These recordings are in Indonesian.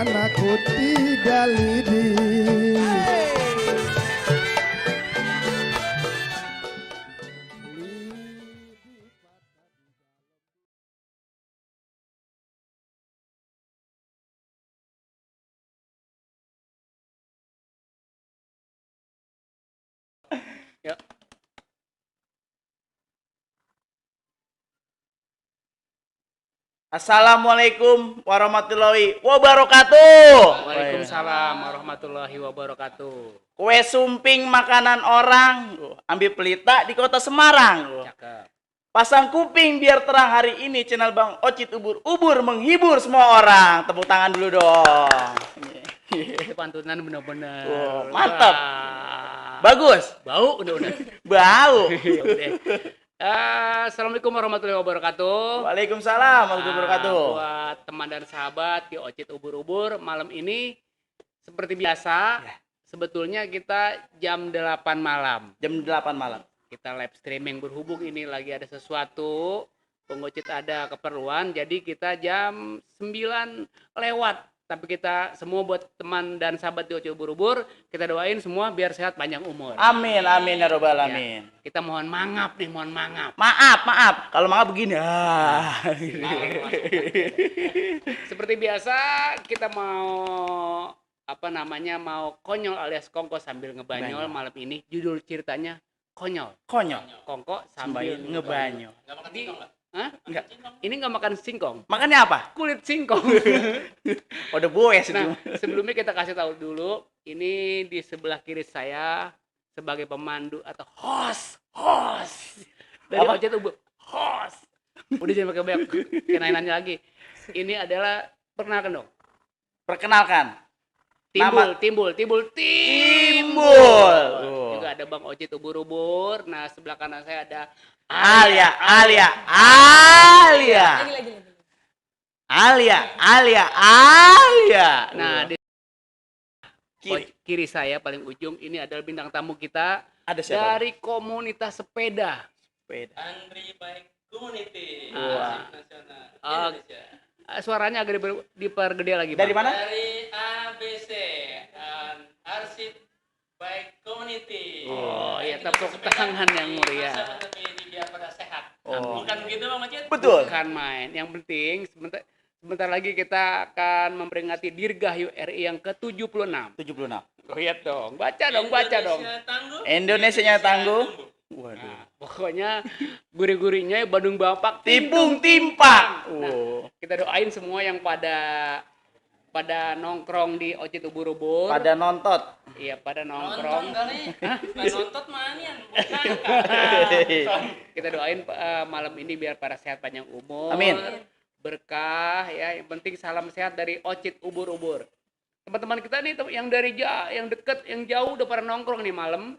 mana ku tidak lidi. Yuk. Assalamualaikum warahmatullahi wabarakatuh. Waalaikumsalam warahmatullahi wabarakatuh. Kue sumping makanan orang, ambil pelita di kota Semarang. Cakep. Pasang kuping biar terang hari ini channel Bang Ocit ubur-ubur menghibur semua orang. Tepuk tangan dulu dong. Itu pantunan bener-bener. Wow, mantap. Wah. Bagus. Bau udah. Bau. Ya udah. Assalamualaikum warahmatullahi wabarakatuh. Waalaikumsalam warahmatullahi wabarakatuh. Buat teman dan sahabat di Ocit ubur-ubur, malam ini seperti biasa, sebetulnya kita jam 8 malam. Jam 8 malam. Kita live streaming berhubung ini lagi ada sesuatu, Pengocit ada keperluan, jadi kita jam 9 lewat. Tapi kita semua buat teman dan sahabat di Ocit ubur-ubur, kita doain semua biar sehat panjang umur. Amin, amin ya robbal alamin. Ya, kita mohon mangap nih, mohon mangap. Maaf. Kalau mangap begini. Seperti biasa kita mau mau konyol alias kongko sambil ngebanyol malam ini. Judul ceritanya konyol. Konyol. Kongko sambil ngebanyol. Hah? Enggak. Ini nggak makan singkong. Makannya apa? Kulit singkong. Udah boes itu. Nah, sebelumnya kita kasih tahu dulu, ini di sebelah kiri saya sebagai pemandu atau host dari Apa? Ocit ubur, host. Udah jangan pakai banyak kenainannya lagi. Ini adalah perkenalkan dong. Perkenalkan. Timbul. Oh. Juga ada Bang Ocit ubur-ubur. Nah, sebelah kanan saya ada Alia. Nah, di Kiri. kiri saya paling ujung ini adalah bintang tamu kita Ada siapa? dari komunitas sepeda. Sepeda. Andri Bike Community Wah. Nasional Ah. Indonesia. Suaranya agak dipergede lagi, Dari Bang. mana? Dari ABC Arsip Bike Community. Oh, iya, Kita tepuk bersepeda tangan yang di mulia. masa pandemi ini biar pada sehat. Oh. Bukan begitu Bang Macet? Betul. Bukan main. Yang penting sebentar lagi kita akan memperingati Dirgahayu RI yang ke-76. 76. Lihat dong, baca dong. Indonesia tangguh. Indonesianya tangguh. Waduh. Nah, pokoknya gurih-gurihnya Bandung Bapak Timpung timpak. Nah, kita doain semua yang pada nongkrong di Ocit ubur-ubur. Pada nontot. Iya, pada Nonton nongkrong. kali. Bukan nonton manian, bukan. Kita doain malam ini biar pada sehat panjang umur. Amin. Berkah ya. Yang penting salam sehat dari Ocit ubur-ubur. Teman-teman kita nih yang dari yang deket, yang jauh udah pada nongkrong nih malam.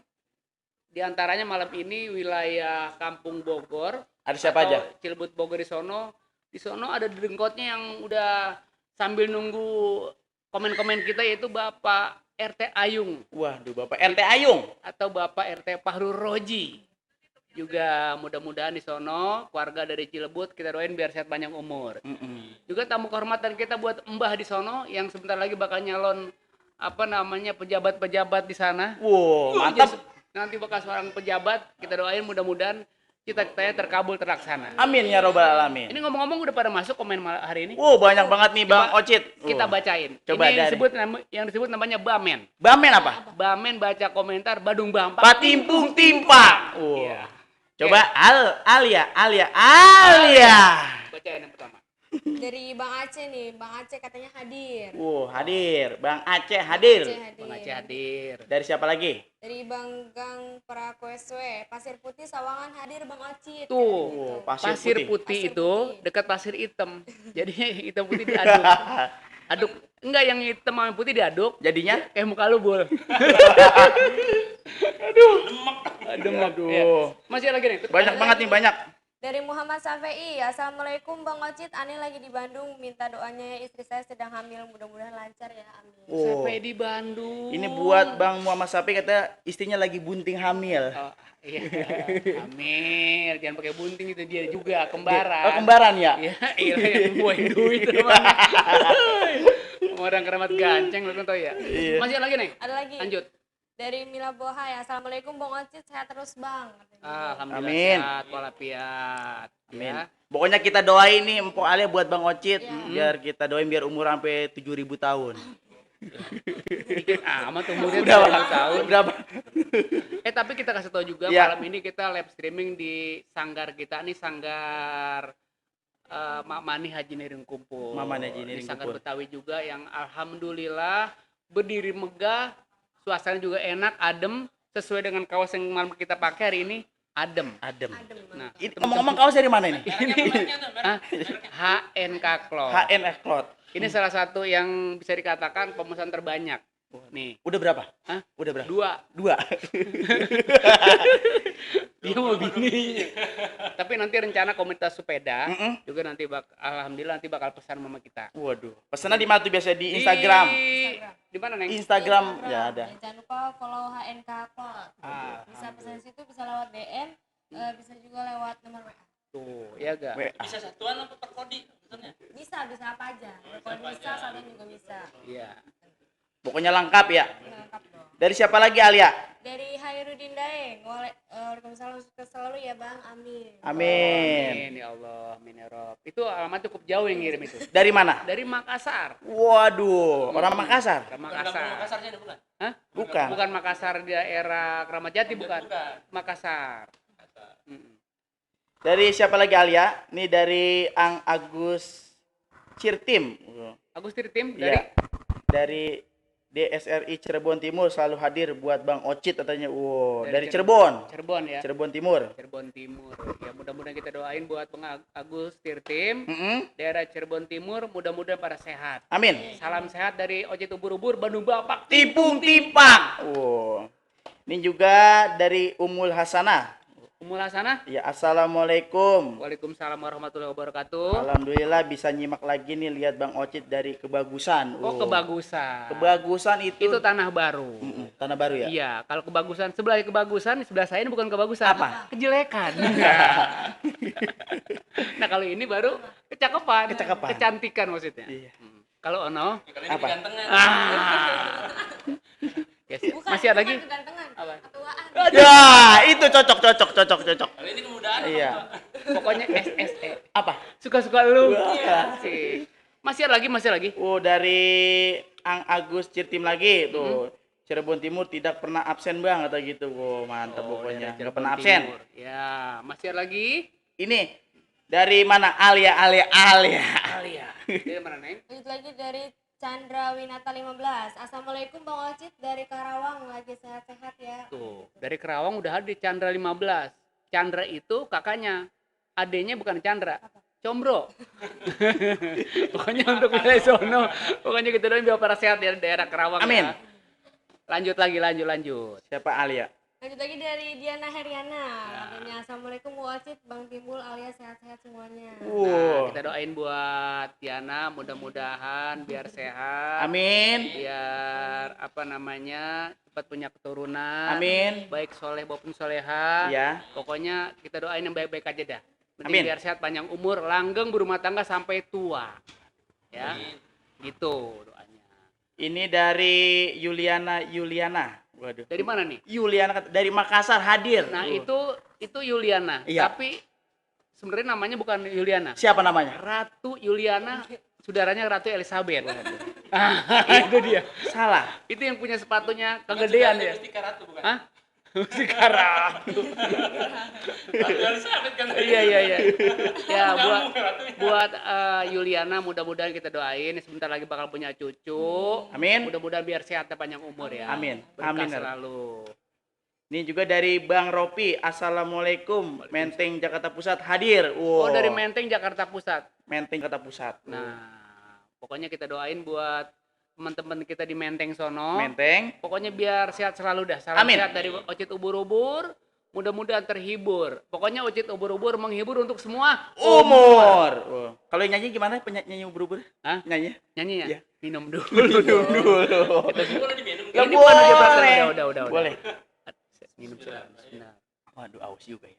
Di antaranya malam ini wilayah Kampung Bogor. Ada siapa atau aja? Cilebut Bogor di sono. Di sono ada dengkotnya yang udah sambil nunggu komen-komen kita, yaitu Bapak RT Ayung Waduh, Bapak RT Ayung. atau Bapak RT Fahrul Roji. Juga mudah-mudahan di sono keluarga dari Cilebut kita doain biar sehat panjang umur. Juga tamu kehormatan kita buat Mbah di sono yang sebentar lagi bakal nyalon pejabat-pejabat di sana. Wow, mantap. Nanti bakal seorang pejabat, kita doain mudah-mudahan cita-citanya terkabul terlaksana. Amin ya robbal alamin. Ini ngomong-ngomong udah pada masuk komen hari ini. Wow, banyak banget nih Bang Ocit. Kita bacain. Coba ini dari. yang disebut namanya Bamen. Bamen apa? Bamen baca komentar Badung Bampak. Patimpung timpak. Iya. Coba Alia. Bacain yang pertama. Dari Bang Aceh nih, Bang Aceh katanya hadir. Hadir. Bang Aceh hadir. Bang Aceh hadir. Dari siapa lagi? Dari Bang Gang Prakoeswe, Pasir Putih Sawangan hadir Bang Ocit. Tuh, Pasir pasir putih. putih Pasir itu putih. dekat pasir hitam. Jadi hitam putih diaduk. Aduk enggak, yang hitam sama yang putih diaduk. Jadinya? Kayak muka lu, Bol. Demek. Aduh. Ya. Masih lagi nih. Banyak banget nih, banyak. Dari Muhammad Safei, Assalamualaikum Bang Ocit, Ani lagi di Bandung, minta doanya ya, istri saya sedang hamil, mudah-mudahan lancar ya, amin. Sampai di Bandung. Ini buat Bang Muhammad Sapi, kata istrinya lagi bunting hamil. Oh, iya. Hamil, jangan pakai bunting, itu dia juga kembaran. Oh, kembaran ya? Iya, yang buahin duit. Orang keramat ganceng lu kan tau ya. Iya. Masih ada lagi nih? Ada lagi. Lanjut. Dari Mila Boha ya. Assalamualaikum Bang Ocit, sehat terus Bang. Katanya. Alhamdulillah Amin. sehat walafiat. Amin. Ya. Pokoknya kita doain nih Empok Alia buat Bang Ocit, Iya. biar kita doain biar umur sampai 7.000 tahun. Amat umurnya Udah 7 tahun. Berapa? Tapi kita kasih tahu juga Ya. malam ini kita live streaming di sanggar kita nih, sanggar Mak Mani Haji Niring Kumpul. Mak Mani Haji Ini Niring sanggar Kumpul. Betawi juga yang alhamdulillah berdiri megah, suasana juga enak, adem, sesuai dengan kaos yang malam kita pakai hari ini, adem. Adem. Adem. Nah, Ini ngomong-ngomong kaos dari mana ini? Mereknya tuh, ah, HNK Cloth. HNF Cloth. Ini salah satu yang bisa dikatakan pemesan terbanyak. Nih, Udah berapa? Hah? Udah berapa? 2. 2. Dia mau bininya. Tapi nanti rencana komunitas sepeda Mm-mm. juga nanti alhamdulillah nanti bakal pesan sama kita. Waduh. Pesanan di mana tuh biasa di Instagram? Di mana, Neng? Instagram ya ada. Dan jangan lupa follow HNK Cloth. Ah. Bisa pesan di situ, bisa lewat DM, bisa juga lewat nomor WA. Tuh, ya ga? WA. bisa satuan apa per kodi maksudnya? Bisa apa aja. Kalau bisa, satu juga bisa. Iya. Pokoknya lengkap ya. Lengkap dong. Dari siapa lagi Alia? Dari Hairudin Daeng. Waalaikumsalam selalu ya Bang. Amin. Amin. Amin ya Allah, amin ya Rob. Itu alamat cukup jauh yang ngirim itu. Dari mana? Dari Makassar. Orang Makassar. Ke Bukan Makassar. kampung Makassarnya ada bukan? Hah? Bukan. Bukan Makassar daerah Kramat Jati, bukan. Bukan. Makassar. Mm-mm. Dari siapa lagi Alia? Nih dari Ang Agus Cirtim. Agus Tirtim Iya. dari Dari DSRI Cirebon Timur selalu hadir buat Bang Ocit katanya. Dari Cirebon. Cirebon. Cirebon ya. Cirebon Timur. Cirebon Timur. Ya mudah-mudahan kita doain buat Bang Agus Tirtim Mm-mm. daerah Cirebon Timur, mudah-mudahan pada sehat. Amin. Salam sehat dari Ocit Ubur-Ubur Bandung Bapak. Tipung tipak. Ini juga dari Umul Hasanah. Umul Hasanah. Ya, assalamualaikum. Waalaikumsalam warahmatullahi wabarakatuh. Alhamdulillah bisa nyimak lagi nih lihat Bang Ocit dari Kebagusan. Oh, kebagusan. Kebagusan itu, Itu tanah baru. tanah baru ya? Iya, kalau kebagusan sebelah kebagusan, sebelah saya ini bukan kebagusan. Apa? Kejelekan. Nah, kalau ini baru kecakapan. Kecakapan. Kecantikan maksudnya. Iya. Kalau Ono, Ya, kali Apa? ini gantengan. yes. Bukan, Masih ada lagi? bukan kegantengan. Apa? Ketuaan. Ya, itu cocok. Kali ini kemudahan. Iya. Pokoknya SSE. Apa? Suka-suka lu. Wah. Asik. Masih ada lagi. Dari Ang Agus Cirtim lagi tuh. Cirebon Timur tidak pernah absen Bang kata gitu. Mantap pokoknya. dari Tidak pernah Cirebon absen. Timur. Ya, masih ada lagi? Ini dari mana? Alia. Alia. Dari mana, Neng? Lanjut lagi dari Chandra Winata 15. Assalamualaikum Bang Ocit dari Karawang, lagi sehat-sehat ya. Tuh, dari Kerawang udah ada di Chandra 15. Chandra itu kakaknya. Adenya bukan Chandra. Combro. Pokoknya untuk wilayah sono, pokoknya kita doain biar para sehat di daerah Kerawang. Amin. Ya. Lanjut. Siapa Alia? Lanjut lagi dari Diana Heriana. Katanya Assalamualaikum Bang Ocit, Bang Timbul alias sehat-sehat semuanya. Nah, kita doain buat Tiana mudah-mudahan biar sehat. Amin. Biar cepat punya keturunan. Amin. Baik soleh maupun soleha. Ya. Pokoknya kita doain yang baik-baik aja dah. Penting Amin. biar sehat, panjang umur, langgeng berumah tangga sampai tua. Ya. Gitu doanya. Ini dari Yuliana. Waduh. Dari mana nih? Yuliana dari Makassar hadir. Nah, itu Yuliana. Iya. Tapi sebenarnya namanya bukan Yuliana. Siapa namanya? Ratu Yuliana, saudaranya Ratu Elizabeth. Itu dia. Salah. Itu yang punya sepatunya kegedean ya. Mustika Ratu bukan? Hah? Mustika Ratu. Ratu Elizabeth kan. Iya. Ya, Kamu, buat Yuliana mudah-mudahan kita doain sebentar lagi bakal punya cucu. Amin. Mudah-mudahan biar sehat dan panjang umur ya. Amin. Berkah Amin. selalu. Ini juga dari Bang Ropi. Assalamualaikum. Menteng Jakarta Pusat hadir. Oh, dari Menteng Jakarta Pusat. Menteng Jakarta Pusat. Nah, pokoknya kita doain buat teman-teman kita di Menteng sono. Menteng. Pokoknya biar sehat selalu dah. Salam Amin. sehat dari Ocit Ubur-Ubur. Mudah-mudahan terhibur. Pokoknya Ocit Ubur-Ubur menghibur untuk semua Umur. Kalau yang nyanyi gimana? Penyanyi ubur-ubur? Hah? Nyanyi? Nyanyi ya? Iya. Minum dulu. Dulu. Tapi boleh diminum. Lah, Ini bukan udah berangkat, boleh. udah. Boleh. Minum sudah. Bismillah. Waduh, aus juga ya.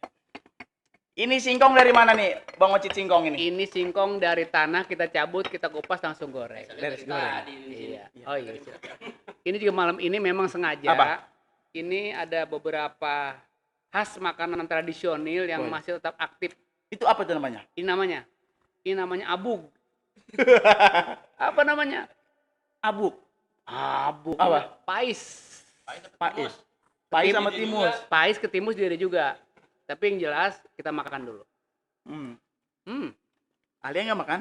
Ini singkong dari mana nih, Bang Ocit singkong ini? Ini singkong dari tanah, kita cabut, kita kupas langsung goreng. Dari Tadi goreng. di sini. Iya. Oh iya. silakan. Ini juga malam ini memang sengaja. Apa? Ini ada beberapa khas makanan tradisional yang Woi. masih tetap aktif. Itu apa itu namanya? Ini namanya abug. Apa namanya? Abuk. Abug. Apa? Pais. Pais. Pais sama timus. Pais ketimus dia juga. Tapi yang jelas kita makan dulu. Hmm. Alia nggak makan?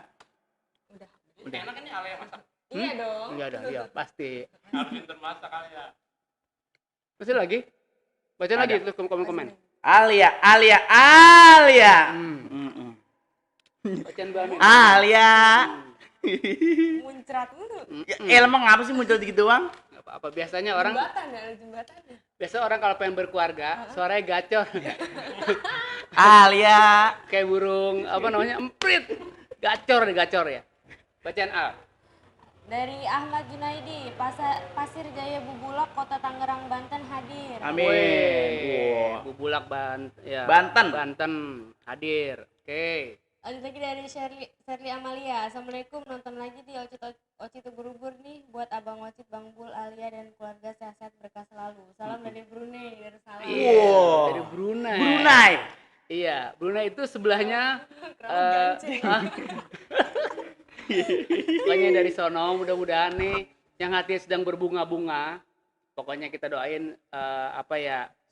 Udah. Udah. Enak ini Ale yang masak. Iya dong. Enggak ada, iya pasti. Harus pinter masak kali ya. Masih lagi? Baca lagi Ada. terus komen-komen. Alia. Bacaan Mbak Amin. Alia. Muncrat mulu. Emang apa sih muncul gitu doang? Nggak apa-apa. Biasanya orang Jembatan ya, ada jembatannya. biasa orang kalau pengen berkeluarga, suaranya gacor. Alia. Kayak burung apa namanya? Emprit. Gacor ya. Bacaan A. Dari Ahmad Junaidi, Pasir Jaya Bubulak, Kota Tangerang, Banten hadir. Amin. Weh, Wow. Bubulak ya. Banten. Banten hadir. Oke. Lanjut lagi dari Shirley Amalia. Assalamualaikum, nonton lagi di Ocit Ubur-Ubur nih buat Abang Ocit, Bang Bul, Alia dan keluarga sehat-sehat berkah selalu. Salam dari Brunei, Darussalam. Iya, Wow. dari Brunei. Brunei. Iya, Brunei itu sebelahnya Keramat Gancing. pokoknya dari sono mudah-mudahan nih yang hatinya sedang berbunga-bunga, pokoknya kita doain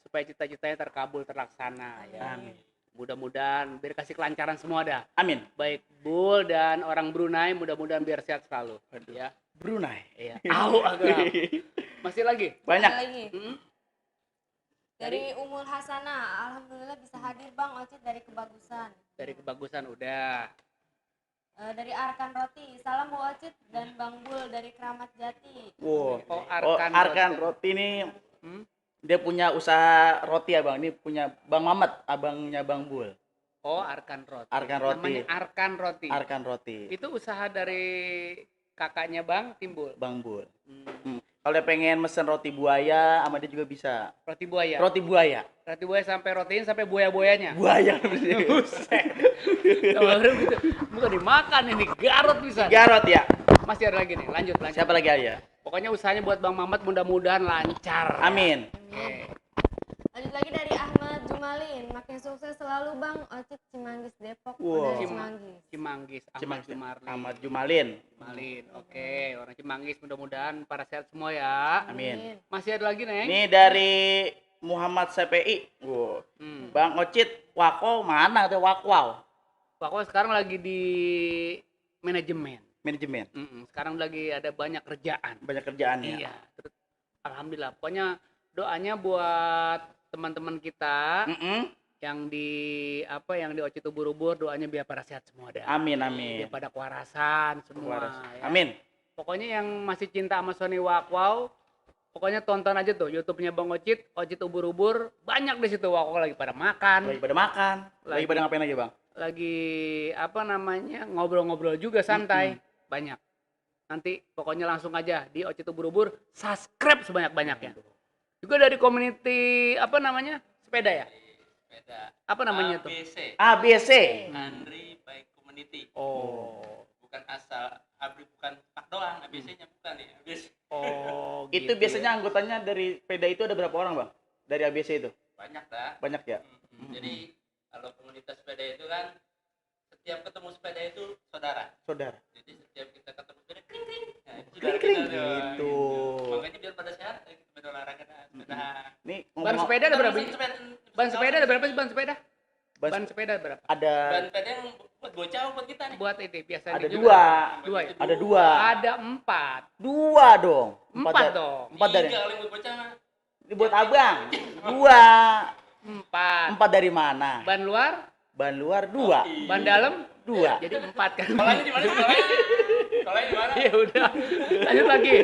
supaya cita-citanya terkabul terlaksana ya. Amin. Mudah-mudahan biar kasih kelancaran semua dah. Amin. Baik Bul dan orang Brunei mudah-mudahan biar sehat selalu. Ya. Brunei. Iya. Au agak. Masih lagi? Banyak. Ada lagi. Hmm? Dari Umul Hasanah, alhamdulillah bisa hadir Bang Ocit dari Kebagusan. Dari kebagusan udah. Dari Arkan Roti, salam Bu Ocit dan Bang Bul dari Keramat Jati. Wow. Oh, Arkan roti ini Hmm? dia punya usaha roti ya Bang. Ini punya Bang Mamet, abangnya Bang Bul. Oh, Arkan Roti. Arkan Roti. Namanya Arkan Roti. Arkan roti. Itu usaha dari kakaknya Bang Timbul. Bang Bul. Hmm. Kalau dia pengen mesen roti buaya, sama dia juga bisa. Roti buaya. Roti buaya. Roti buaya sampai rotiin sampai buaya-buayanya. Buaya. Buset. Baru gitu. Bukan dimakan ini, garot bisa. Garot ya. Masih ada lagi nih, lanjut. Siapa lagi aja? Pokoknya usahanya buat Bang Mamat mudah-mudahan lancar. Amin. Oke. Lanjut lagi dari Ahmad Jumalin, makin sukses selalu Bang Ocit Cimanggis Depok. Wow. Dari Cimanggis. Cimanggis, Ahmad Cimanggis. Jumarlin. Ahmad Jumalin. Jumalin. Oke, orang Cimanggis mudah-mudahan para sehat semua ya. Amin. Masih ada lagi, Neng? Ini dari Muhammad CPI. Wow. Bang Ocit, Wako mana tuh Wakwau? Pokoknya sekarang lagi di manajemen. Manajemen. Sekarang lagi ada banyak kerjaan. Banyak kerjaan ya. Iya. Terus, alhamdulillah. Pokoknya doanya buat teman-teman kita yang di Ocit Ubur-Ubur, doanya biar pada sehat semua dah. Amin. Biar pada kewarasan semua. Ya. Amin. Pokoknya yang masih cinta sama Sony Wakwau, pokoknya tonton aja tuh YouTube-nya Bang Ocit Ubur-Ubur. Banyak di situ Wakwau lagi pada makan. Lagi pada makan. Lagi pada ngapain aja Bang? Lagi ngobrol-ngobrol juga santai. Banyak. Nanti pokoknya langsung aja di Ocit Ubur-Ubur, subscribe sebanyak-banyaknya. Juga dari community sepeda ya? Sepeda. Apa namanya tuh? ABC. ABC. Andri Bike Community. Oh. Bukan asal Abri, bukan pak doang, ABC-nya bukan nih. ABC. Oh, Itu gitu biasanya ya. anggotanya dari sepeda itu ada berapa orang Bang? Dari ABC itu? Banyak dah. Banyak ya? Jadi kalau komunitas sepeda itu kan setiap ketemu sepeda itu saudara. Saudara. Jadi setiap kita ketemu sepeda kring. Nah, itu Kring, saudara kring. kita tuh. Gitu. Makanya biar pada sehat, ayo kita sepeda olahraga dah, sepeda. Nih Ban sepeda ada berapa? Ban sepeda ada berapa sih ban sepeda? Ban Ban sepeda ada berapa? ada Ban sepeda yang buat bocah buat kita nih. Buat itu biasanya ada juga. dua. Dua ya? Ada dua. Ada 4. Dua dong. Empat dari- dong. 4 dari. Tiga kali buat bocah mah. Ini buat Abang. Dua. 4. 4 dari mana? Ban luar, Ban luar 2. ban dalam Dua. jadi 4 kan. Sekolahnya di mana? Sekolahnya di mana? Ya udah. Lanjut lagi.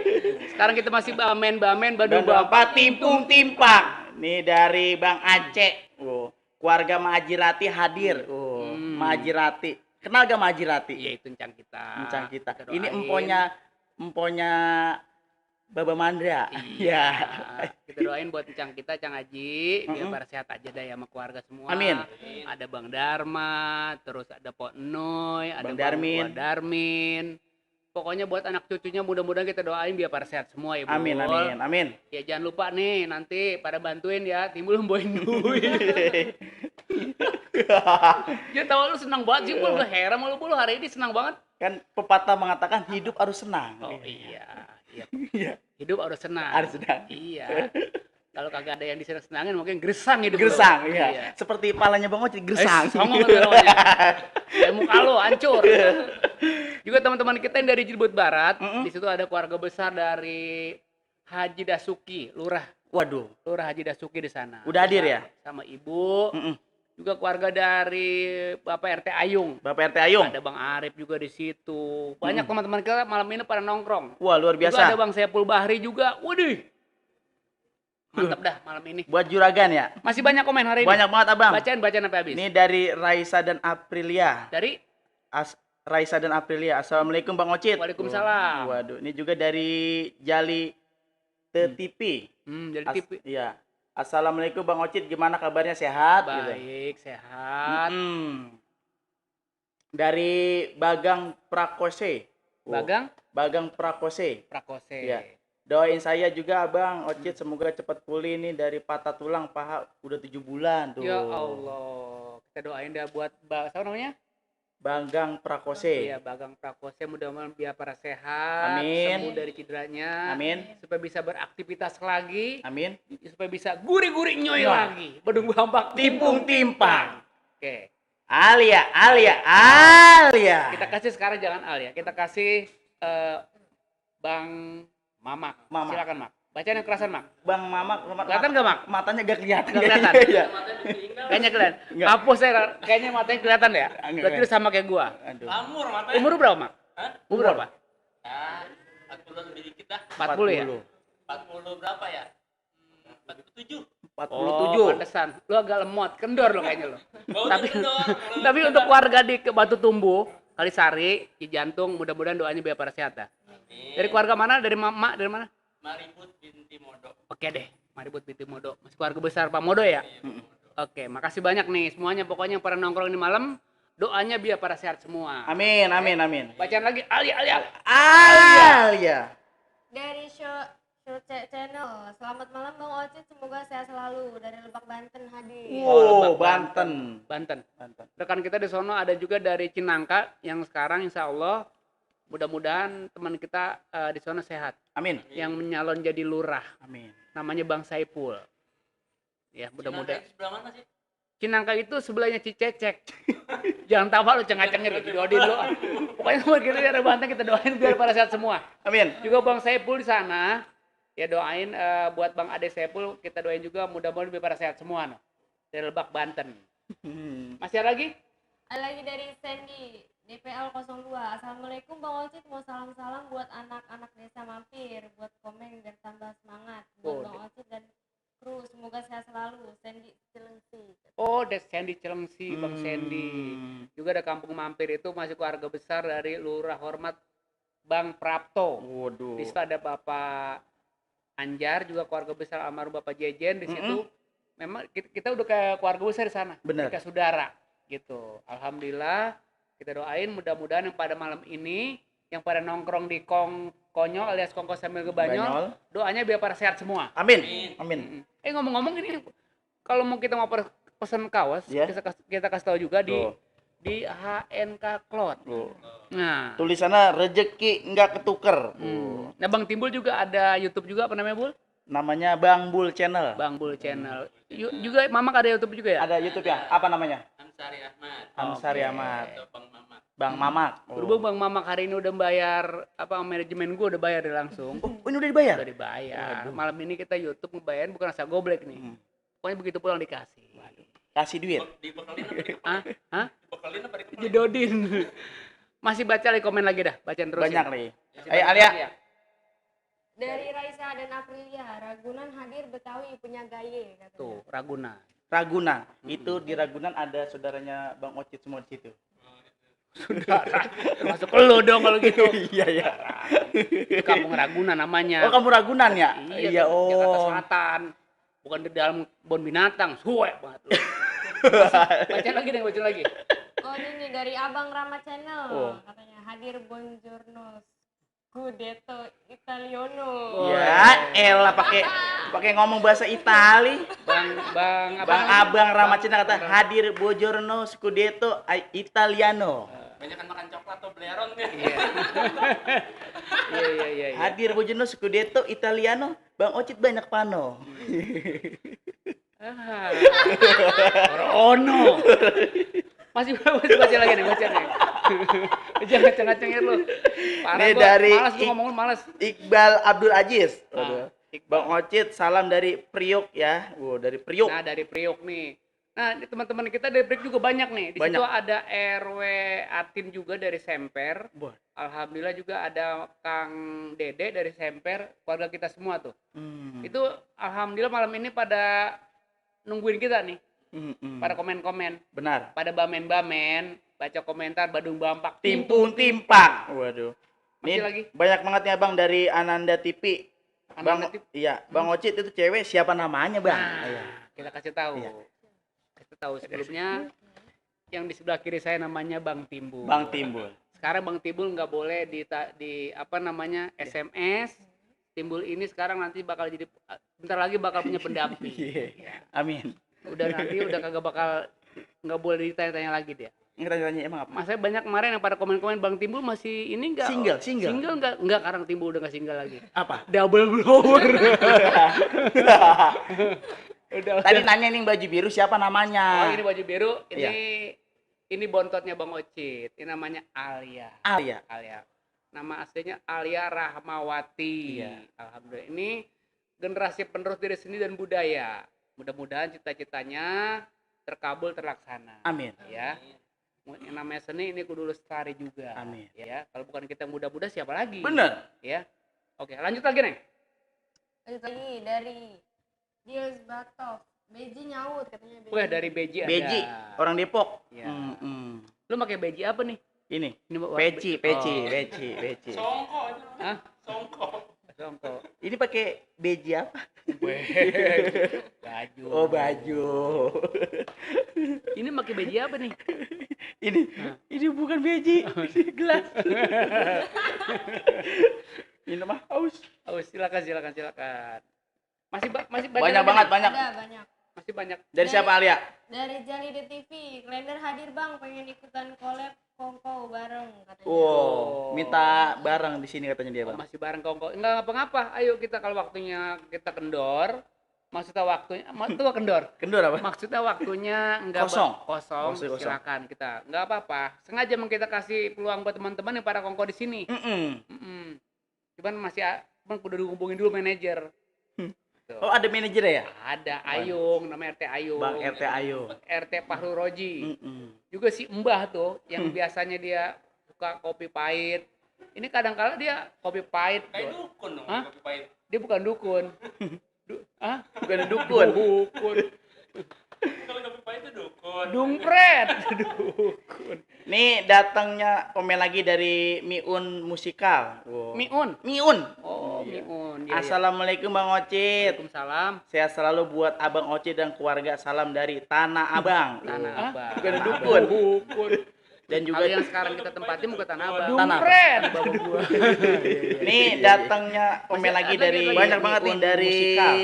Sekarang kita masih bamen Dan Bandung Bapak timpung timpang. Nih dari Bang Aceh. Oh, keluarga Majirati hadir. Oh, Majirati. Kenal gak Majirati? Iya itu encang kita. Encang kita. doain. Ini emponya Baba Mandra. Iya. Ya. Kita doain buat Cang kita, Cang Haji, biar Mm-mm. pada sehat aja dah ya sama keluarga semua. Amin. Ada Bang Dharma, terus ada Pok Noy, ada Bang Bang Darmin. Gua Darmin. Pokoknya buat anak cucunya mudah-mudahan kita doain biar pada sehat semua ya, Bul. Amin, amin, amin. Ya jangan lupa nih nanti pada bantuin ya, Timbul bawain duit. Ya tahu lu senang banget sih, Bul. Gue heran sama lu, Bul. Hari ini senang banget. Kan pepatah mengatakan hidup harus senang. Oh iya. Iya. Iya. Hidup harus senang. Harus senang. Iya. Kalau kagak ada yang disenang-senangin mungkin gersang hidup lu. Gersang, iya. Seperti palanya Bang Ocit, gersang. Songong kan namanya. Kayak muka lo hancur. Juga teman-teman kita yang dari Cirebon Barat, di situ ada keluarga besar dari Haji Dasuki, Lurah Waduh, Haji Dasuki di sana. udah hadir ya? Sama ibu. Mm-mm. Juga keluarga dari Bapak RT Ayung. Bapak RT Ayung. Ada Bang Arif juga di situ. Banyak teman-teman kita malam ini pada nongkrong. Wah, luar Juga biasa. ada Bang Saiful Bahri juga. Waduh. Mantap dah malam ini. Buat juragan ya? Masih banyak komen hari ini. Banyak banget, Abang. Bacaan sampai habis. Ini dari Raisa dan Aprilia. Dari Raisa dan Aprilia. Assalamualaikum Bang Ocit. Waalaikumsalam. Waduh, ini juga dari Jali TTP. Jadi TV. Iya. Assalamualaikum Bang Ocit, gimana kabarnya, sehat? Gitu. Baik, sehat. Dari Bagang Prakose. Bagang Bagang Prakose. Prakose. Iya. Doain saya juga Bang Ocit, semoga cepat pulih nih dari patah tulang paha, udah 7 bulan tuh. Ya Allah. Kita doain dah buat siapa namanya? Bagang Prakose. Iya, Bagang Prakose, mudah-mudahan biar para sehat, Amin. sembuh dari cederanya. Amin. Supaya bisa beraktivitas lagi, Amin. supaya bisa gurih-gurih nyoy Iya. lagi. Bedung bambak Timpung timpang. Oke. Alia. Kita kasih sekarang jangan Al ya. Kita kasih Bang Mamak. Mamak. Silakan Mak. Bacaan yang kerasan Mak. Bang Mamak, Kelihatan nggak Mak? matanya gak kelihatan. Nggak kelihatan? Iya. Kayaknya kelihatan. Nggak. Hapus saya kayaknya matanya kelihatan ya. Nggak. Berarti lu sama kayak gua. Aduh. Lamur matanya. Umur lu berapa Mak? Hah? Umur berapa? Ah, 40 lebih dikit dah. 40 ya? 40 berapa ya? 47. 47. Oh, pantesan. Lu agak lemot, kendor lo kayaknya lo. Bau Tapi kendor. tapi untuk warga di Batu Tumbuh, Kalisari, Ki Jantung, mudah-mudahan doanya biar pada sehat dah. Dari keluarga mana? Dari Mak dari mana? Maribut binti Modo. Oke deh, Maribut binti Modo. Masih keluarga besar Pak Modo ya? Oke, makasih banyak nih semuanya. Pokoknya yang pada nongkrong di malam, doanya biar pada sehat semua. Amin, amin, amin. Bacaan lagi, Alia. Alia. Dari show channel. Selamat malam Bang Ocit, semoga sehat selalu. Dari Lebak Banten hadir. Oh, Lebak, Banten. Banten. Banten. Rekan kita di sono ada juga dari Cinangka yang sekarang insya Allah mudah-mudahan teman kita di sono sehat. Amin. Yang menyalon jadi lurah. Amin. Namanya Bang Saipul. Ya, Cinangka mudah-mudahan. itu sebelah mana sih? Cinangka itu sebelahnya Cicecek. Jangan tawa lu cengah-cengir gitu. Doain lu. Pokoknya buat kita dari Banten kita doain biar pada sehat semua. Amin. Juga Bang Saipul di sana. Ya doain buat Bang Ade Saipul kita doain juga mudah-mudahan biar pada sehat semua. No. Dari Lebak Banten. Masih ada lagi? Ada lagi dari Sandy DPL 02. Assalamualaikum Bang Ocit, mau salam-salam buat anak-anak desa mampir, buat komen dan tambah semangat buat Bang Ocit dan kru, semoga sehat selalu. Sandy Cilengsi. Oh, ada Sandy Cilengsi, Bang Sandy. Juga ada kampung mampir itu masih keluarga besar dari Lurah Hormat Bang Prapto. Waduh. Di situ ada Bapak Anjar, juga keluarga besar almarhum Bapak Jejen di situ. Memang kita udah kayak keluarga besar di sana. Benar. Kayak saudara gitu. Alhamdulillah kita doain mudah-mudahan yang pada malam ini yang pada nongkrong di Konyol alias Kongko sambil Gebanyol, doanya biar pada sehat semua. Amin. Amin. Ngomong-ngomong ini kalau mau kita mau pesan kaos, Ya. kita kasih tahu juga Tuh. di HNK Cloth. Tuh. Nah, Tulisannya rezeki nggak ketuker. nah Bang Timbul juga ada YouTube juga apa namanya, Bul? Namanya Bang Bul Channel. Bang Bul Channel. Juga Mamak ada YouTube juga ya? Ada YouTube ya? Apa namanya? Ansari Ahmad. Ansari Ahmad. Atau Bang Mamat. Bang Mamak. Berhubung Bang Mamak hari ini udah bayar apa manajemen gue udah bayar langsung. Oh, ini udah dibayar? Udah dibayar. Malam ini kita YouTube ngebayarin bukan asal goblek nih. Pokoknya begitu pulang dikasih. Kasih duit. Dibekelin apa dikeplak? Hah? Dibekelin apa dikeplak? Jedodin. Masih baca lagi komen lagi dah, bacaan terus. Banyak nih. Masih Ayo banyak Alia. lagi ya. Dari Raisa dan Aprilia, Ragunan hadir Betawi punya gaye katanya. Tuh, Raguna. Ragunan. Itu di Ragunan ada saudaranya Bang Ocit semua di situ. Saudara. Termasuk lu dong kalau gitu. Iya ya. Itu Kampung Ragunan namanya. Oh, kamu Ragunan ya? Iya, Jakarta Selatan. Bukan di dalam kebun binatang. Suwe banget lu. Baca lagi deh, baca lagi. Oh ini nih dari Abang Rama Channel Oh. katanya hadir buongiorno Scudetto Italiano. Ya, elah pakai ngomong bahasa Itali. Bang Abang Ramacina kata hadir Buongiorno Scudetto Italiano. Banyakan makan coklat atau Bleron ya. Iya. Hadir Buongiorno Scudetto Italiano. Bang Ocit banyak pano. Ono. Masih baca lagi nih, baca nih. Jangan ngaceng-ngacengin lu. Parah Nih gua, dari malas gua ngomongin malas. Iqbal Abdul Aziz. Ah, Bang Ocit salam dari Priok ya. Dari Priok. Nah, dari Priok nih. Nah, ini teman-teman kita dari Priok juga banyak nih. Di situ Banyak. ada RW Atin juga dari Semper. Wah. Alhamdulillah juga ada Kang Dede dari Semper, keluarga kita semua tuh. Itu alhamdulillah malam ini pada nungguin kita nih. Pada komen-komen, Benar. pada bamen-bamen, baca komentar Badung Bampak, Timpung timpak. Waduh. Masih Nih lagi? banyak banget ya Bang dari Ananda TV. Ananda Bang, TV? iya, Bang Ocit itu cewek siapa namanya, Bang? Nah, Iya. kita kasih tahu. Iya. Kita tahu sebelumnya yang di sebelah kiri saya namanya Bang Timbul. Bang Timbul. Sekarang Bang Timbul nggak boleh di apa namanya SMS. Timbul ini sekarang nanti bakal jadi bentar lagi bakal punya pendamping. Iya. Amin. Udah nanti udah kagak bakal nggak boleh ditanya-tanya lagi dia. Ini tanya emang apa? Masanya banyak kemarin yang pada komen-komen Bang Timbul masih ini enggak Single. Single enggak sekarang Timbul udah nggak single lagi. Apa? Double blower. Udah. Tadi nanya nih baju biru siapa namanya? Oh, ini baju biru, Iya. ini bontotnya Bang Ocit. Ini namanya Alia. Alia. Alia. Nama aslinya Alia Rahmawati. Iya. Alhamdulillah. Ini generasi penerus diri seni dan budaya. Mudah-mudahan cita-citanya terkabul terlaksana. Amin. Ya. Yang namanya seni ini kudu lestari juga. Amin. Ya. Kalau bukan kita muda-muda siapa lagi? Bener. Ya. Oke, lanjut lagi, Neng. Lanjut lagi dari Dias Batov. Beji nyaut katanya Beji. Wah, dari Beji ada. Beji, orang Depok. Ya. Mm-mm. Lu pakai Beji apa nih? Ini. Ini Peci. Songko itu. Hah? Songko. Songko. Ini pakai beji apa? Baju. Oh, baju. Ini pakai beji apa nih? Ini bukan beji, ini gelas. Ini mah haus. Oh, silakan. Masih Banyak lagi banget, nih? banyak. Ada banyak. Masih banyak. Dari siapa Alia? Dari Jalide TV, Klender hadir Bang, pengen ikutan collab kongko bareng katanya. Wow, minta bareng di sini katanya dia, Oh, Bang. masih bareng kongko. Enggak ngapa-ngapa. Ayo kita kalau waktunya kita kendor, maksudnya waktunya itu kendor. Kendor apa? Maksudnya waktunya enggak Kosong. kosong, Kosong. silakan kita. Enggak apa-apa. Sengaja emang kita kasih peluang buat teman-teman yang para kongko di sini. Mm-mm. Cuman cuman kudu dihubungin dulu manajer. Tuh. Oh, ada manajer ya? Ada Ayung, namanya RT Ayung. Bang RT Ayu. RT Fahru Roji. Mm-mm. Juga si Mbah tuh yang biasanya dia suka kopi pahit. Ini kadang-kala dia kopi pahit. Kayak tuh. dukun dong, Hah? kopi pahit. Dia bukan dukun. Hah? Bukan dukun. Dukun. Kalau kopi pahit itu dukun. Dumpret. Dukun. Nih datangnya komen lagi dari Miun Musikal. Wow. Miun. Miun. Oh, Miun. Ya, Assalamualaikum Bang Ocit. Waalaikumsalam. Sehat selalu buat Abang Ocit dan keluarga. Salam dari Tanah Abang. Tanah Hah? Abang. Bukan Tanah dukun. Dukun. Dan juga Kalau yang sekarang kita tempatin bukan Tanah Abang. Tanah Abang. Dumpret. Bapak gua. nih datangnya komen Masih lagi ada dari lagi. banyak banget nih Miun dari Musikal.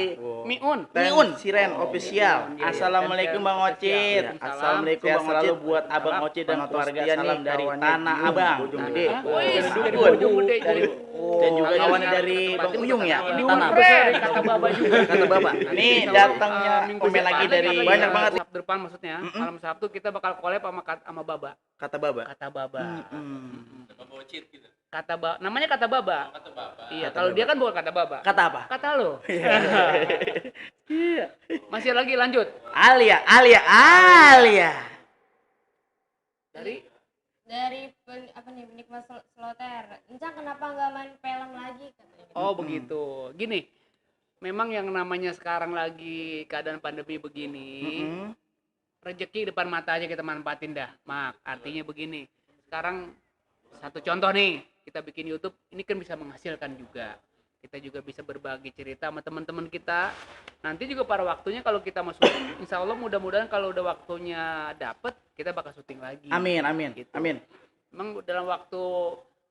Miun. Miun Siren Oh, Official. Miun, iya, iya. Assalamualaikum Bang Official. Ocit. Waalaikumsalam. Assalamualaikum Sehat Bang Ocit. selalu Buat Abang Salam. Ocit dan Penonton keluarga. setia Salam nih, dari kawannya Tanah Miun, Abang. Bojonggede. Hah? Bukan Wih, dukun. dari Bojonggede. Dari dan juga Kalau kawan sekarang dari kita Bang tempatin Uyung ya. bukan Tanah. Dumpret. Kata Baba juga. Kata Bapak. Nih Kalau, datangnya minggu komen depan lagi dari kita banyak ya, banget nih. Sabtu depan maksudnya. Malam Sabtu kita bakal collab sama Baba. Kata Baba. Kata Baba. Apa bocit gitu. Kata Baba. Namanya Kata Baba. Kata bapak. Iya, kalau dia kan bukan Kata Baba. Kata apa? Kata lo. Iya. Masih lagi lanjut. Alia. Dari apa nih penikmat sloter. Encang kenapa nggak main film lagi katanya. Oh, begitu. Gini. Memang yang namanya sekarang lagi keadaan pandemi begini, rezeki depan mata aja kita manfaatin dah. Mak, artinya begini. sekarang satu contoh nih, kita bikin YouTube ini kan bisa menghasilkan juga. Kita juga bisa berbagi cerita sama teman-teman kita. Nanti juga pada waktunya kalau kita masuk, insya Allah mudah-mudahan kalau udah waktunya dapet, kita bakal syuting lagi. Amin, amin, Gitu. amin. Memang dalam waktu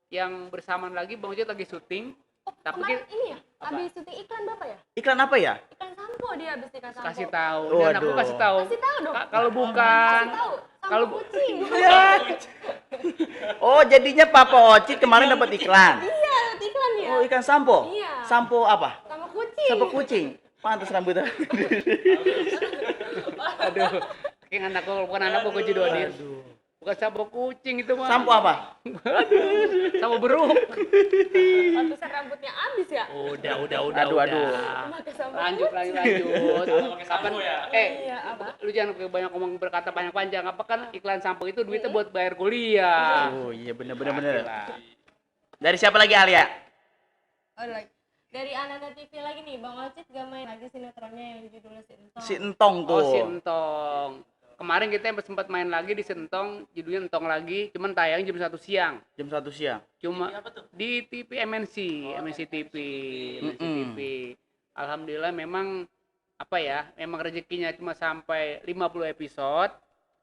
yang bersamaan lagi Bang Ocit lagi syuting. Tapi Kemarin ini ya, Apa? habis syuting iklan Bapak ya? Iklan apa ya? Iklan sampo dia habis iklan sampo. kasih tahu. Waduh. Dan aku kasih tahu. Kasih tahu dong. Kalau bukan Kasih tahu. Sampo kalau kucing. Oh, jadinya Papa Ocit kemarin dapat iklan. Iya, iklan ya. Oh, ikan sampo. Iya. Sampo apa? Sama kucing. Sampo kucing. Pantas rambutnya. aduh, kayak anakku bukan anakku kunci dua dir. Bukan sampo kucing itu mah. Sampo apa? Sampo beruk. Pantesan rambutnya habis ya. Udah. Aduh, aduh. Pakai sampo Lanjut. Kapan? Iya, apa? Lu jangan banyak ngomong berkata panjang-panjang. Apa kan iklan sampo itu duitnya buat bayar kuliah. Oh, iya bener. Gila. Dari siapa lagi Alia? Oh, like. Dari Ananda TV lagi nih, Bang Ocit gak main lagi sinetronnya yang judulnya Si Entong. Si Entong tuh. Oh, si Entong. Kemarin kita sempat main lagi di Sentong, judulnya Entong lagi, cuman tayang jam 1 siang. Jam 1 siang. Cuma Apa tuh? di TV MNC, MNC TV, MNC TV. Alhamdulillah memang apa ya, memang rezekinya cuma sampai 50 episode.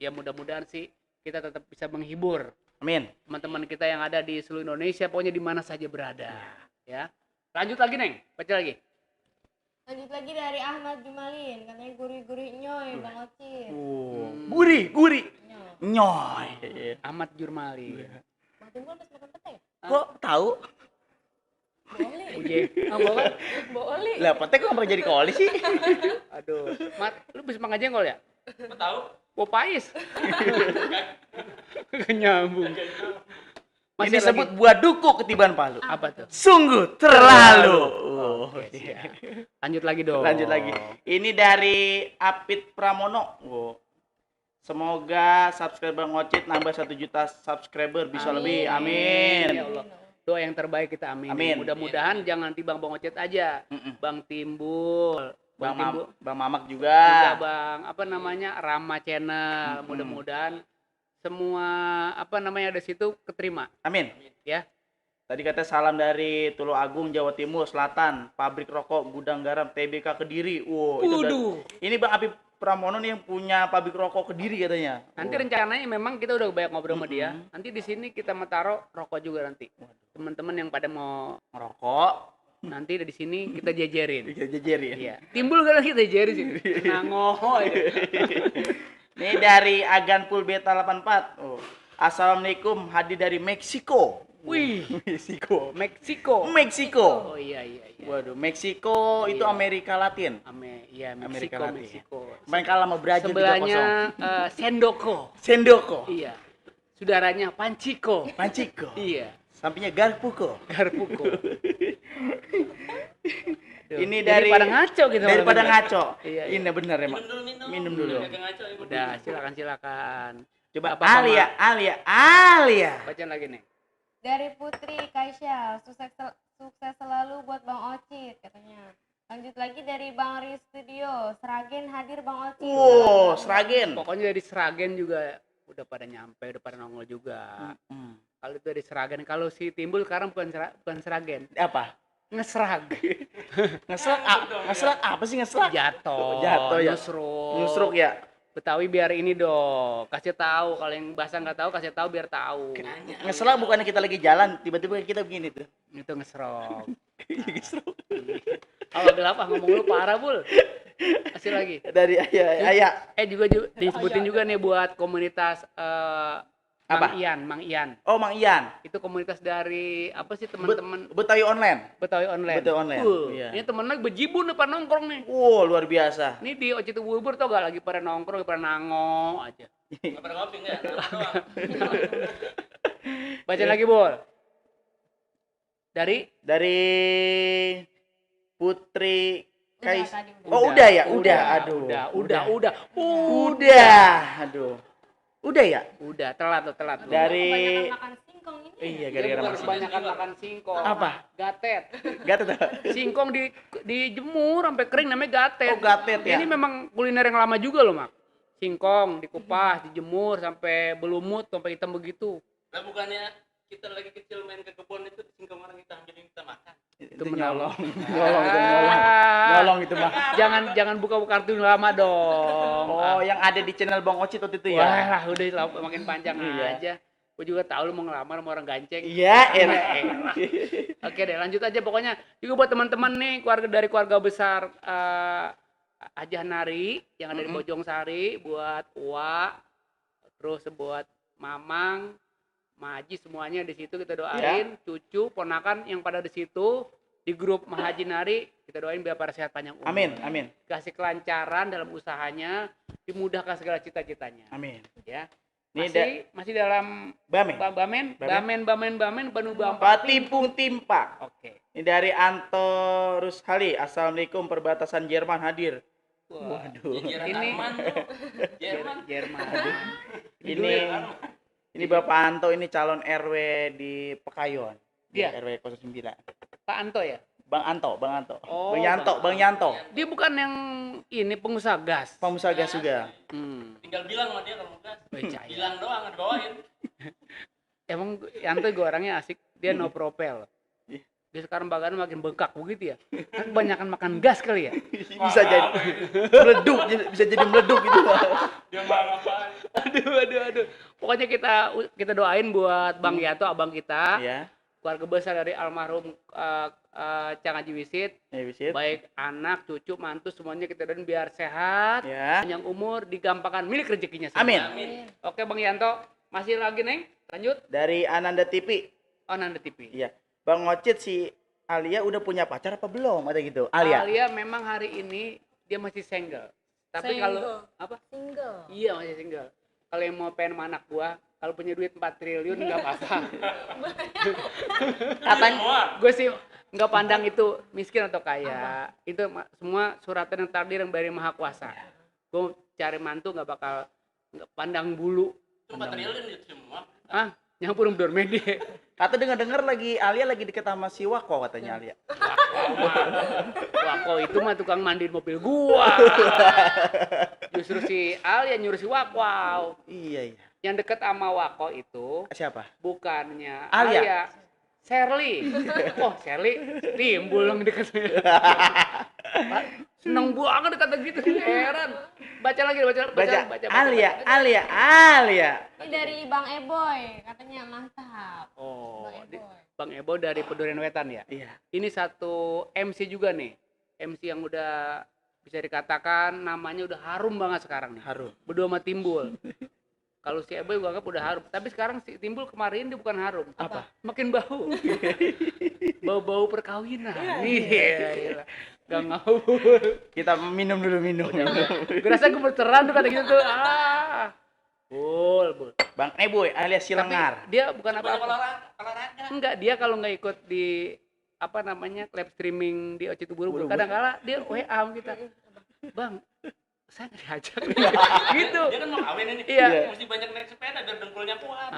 Ya mudah-mudahan sih kita tetap bisa menghibur Amin. teman-teman kita yang ada di seluruh Indonesia, pokoknya di mana saja berada, ya. Lanjut lagi, Neng. Baca lagi. Lanjut lagi dari Ahmad Jumalin, katanya gurih-gurih nyoy Bang Ocit. Gurih. Nyoy. Nyoy. Ahmad Jurmali. Bang Timbul habis makan pete ya? Kok tahu? Boleh. Uje. Bawa. Boleh. Lah, pete kok nggak jadi koli sih? Aduh. Mat, lu bisa makan jengkol ya? Kok tahu? Bawa pais. Nyambung. Ini disebut buah duku ketiban palu. apa tuh? Sungguh terlalu. Oke, siap. Lanjut lagi dong. Lanjut lagi. Ini dari Apit Pramono. Semoga subscriber Bang Ocit nambah 1 juta subscriber bisa lebih. Amin. Ya Allah. Doa yang terbaik kita amin. Amin. Mudah-mudahan jangan tibang Bang Ocit aja. Bang Timbul, Bang Timbul, Mamak juga juga. Bang apa namanya? Rama Channel. Mudah-mudahan semua apa namanya ada situ keterima Amin. ya. Tadi kata salam dari Tulung Agung, Jawa Timur Selatan, pabrik rokok, gudang garam, TBK Kediri. Wow, itu ini Bang Apit Pramono nih yang punya pabrik rokok Kediri katanya. Nanti rencananya memang kita udah banyak ngobrol sama dia. Nanti di sini kita mau taruh rokok juga nanti. Teman-teman yang pada mau Ngerokok, nanti di sini kita jajarin. jajarin. Iya. Timbul kan kita jajarin sih. Nangoho itu. Ini dari Aganpul Beta 84. Assalamualaikum, hadir dari Meksiko. Wih, Meksiko. Meksiko. Meksiko. Oh iya. Waduh, Meksiko itu Iya. Amerika Latin. Iya, Amerika Meksiko. Latin. Main kalah sama Brazil 3-0. Sebelahnya Sendoko. Sendoko. Iya. Saudaranya Panciko. Panciko. Iya. Sampingnya Garpuko. Garpuko. Ini dari daripada ngaco gitu. Daripada malam ngaco. Iya. Ini bener emang. Minum dulu. Agak ngaco ya. Udah, silakan. Coba Apa sama- Alia. Bacaan lagi nih. Dari Putri Kaisya, sukses selalu buat Bang Ocit katanya. Lanjut lagi dari Bang Ri Studio, Sragen hadir Bang Ocit. Wow, Sragen. Pokoknya dari Sragen juga udah pada nyampe, udah pada nongol juga. Kalau itu dari Sragen, kalau si Timbul sekarang bukan Sragen, Apa? ngesrag. Ngeslak apa sih ngeslak? Jatuh Ya. Nusruk. Nusruk ya. Betawi biar ini dong, kasih tahu. Kalau yang bahasa nggak tahu kasih tahu biar tahu. Ngeslak bukannya kita lagi jalan, tiba-tiba kita begini tuh. Itu ngesrok. Ngesruk. Kalau gelap ngomong lu parah, Bul. Kasih lagi. Dari Ayah. Juga disebutin juga nih buat komunitas Apa? Mang Ian. Oh, Mang Ian. Itu komunitas dari apa sih teman-teman Betawi online. Betawi online. Betawi online, iya. Ini temen lagi bejibun depan nongkrong nih. Wow, luar biasa. Ini di Ocit Bubur tau gak lagi pada nongkrong, pada nango aja. Nggak pernah ngopi nggak? Doang. Baca lagi, Bol. Dari Putri Kais. tadi Oh, udah ya? Udah. Aduh. Udah. Aduh. Udah ya? Udah, telat lu. Dari kebanyakan makan singkong ini. Iya, Dia gara-gara bukan masih. kebanyakan makan singkong. Apa? Gatet. Gatot tuh. Singkong dijemur sampai kering namanya gatet. Oh, gatet ya? Ini memang kuliner yang lama juga loh, Mak. Singkong dikupas, dijemur sampai belumut, sampai hitam begitu. Lah bukannya kita lagi kecil main ke kebun itu singkong orang kita ambilin kita makan. Itu nyolong. Ah, Nyolong itu mah. jangan buka kartun lama dong. Oh, yang ada di channel Bang Ocit waktu itu ya. Wah, udah makin panjang Iya. aja. Gue juga tahu lu mau ngelamar sama orang ganceng. Iya, enak. Oke deh, lanjut aja pokoknya. Juga buat teman-teman nih, keluarga besar Hajah Nari yang ada di Bojong Sari, buat Uwa, terus buat Mamang, Maji, semuanya di situ kita doain, cucu, ponakan yang pada di situ di grup Mahaji Nari, kita doain biar pada sehat panjang umur. Amin, amin. Kasih kelancaran dalam usahanya, dimudahkan segala cita-citanya. Amin. Ya. Ini Masih dalam Bamen. Bamen Banu Bampak. Patimpung Timpak. Oke. Ini dari Anto Rushali. Assalamualaikum, perbatasan Jerman hadir. Wah, Waduh. ini Jerman. Jerman. Ini Bapak Anto, ini calon RW di Pekayon. Iya. RW 09. Pak Anto ya? Bang Anto. Oh, Bang Yanto. Dia bukan yang ini pengusaha gas. Pengusaha gas juga. Tinggal bilang sama dia kalau mau gas. Percaya. Bilang doang dibawain. Emang Yanto gue orangnya asik, dia no propel. Dia sekarang badan makin bengkak begitu ya. Kan kebanyakan makan gas kali ya. Bisa jadi meleduk, bisa jadi meleduk gitu. Dia mah ngapain? Aduh. Pokoknya kita doain buat Bang Yanto, abang kita. Iya. Keluarga besar dari almarhum Cang Haji Wisit. Ya, Wisit. Baik anak, cucu, mantu semuanya kita doain biar sehat, Ya. panjang umur, digampangkan milik rezekinya semua. Amin. Oke Bang Yanto, masih lagi Neng? Lanjut. Dari Ananda TV. Oh Nanda TV. Iya. Bang Ocit, si Alia udah punya pacar apa belum? Ada gitu. Alia. Memang hari ini dia masih single. Tapi kalau apa? Single. Iya masih single. Kalau yang mau pengen sama anak gua, kalau punya duit 4 triliun nggak apa-apa. Katanya, gue sih nggak pandang itu miskin atau kaya. Itu semua suratan yang takdir yang dari Maha Kuasa. Gue cari mantu nggak nggak pandang bulu. Itu 4 triliun itu semua. Ah, nyampur Dormede. Kata dengar lagi Alia lagi deket sama si Wako katanya Alia. Wako itu mah tukang mandiin mobil gua. Justru si Al yang nyuruh si Wako. Iya. Yang deket sama Wako itu Siapa? bukannya Alia. Alia. Shirley. Oh, Shirley timbul yang deket. Seneng banget kata gitu, heran. Baca lagi. Alia. Ini dari Bang Eboy, katanya mantap. Oh, Bang Eboy. Bang Ebo dari Peduren Wetan ya? Iya. Ini satu MC juga nih. MC yang udah bisa dikatakan namanya udah harum banget sekarang nih. Harum. Berdua sama Timbul. Kalau si Eboy gua anggap udah harum. Tapi sekarang si Timbul kemarin dia bukan harum. Apa? Makin bau. Bau-bau perkawinan. Iya. Gak ngawur. Kita minum dulu. Gue rasa gue berteran tuh kata gitu tuh. Bul. Bang Eboy alias Silengar. Tapi dia bukan apa-apa. Olahraga. Enggak, dia kalau nggak ikut di apa namanya live streaming di Ocit Buru-Buru, kadang-kala dia WA sama kita. Bang, saya nggak diajak. Gitu. Dia kan mau kawin ini. Iya. Mesti banyak naik sepeda biar dengkulnya kuat.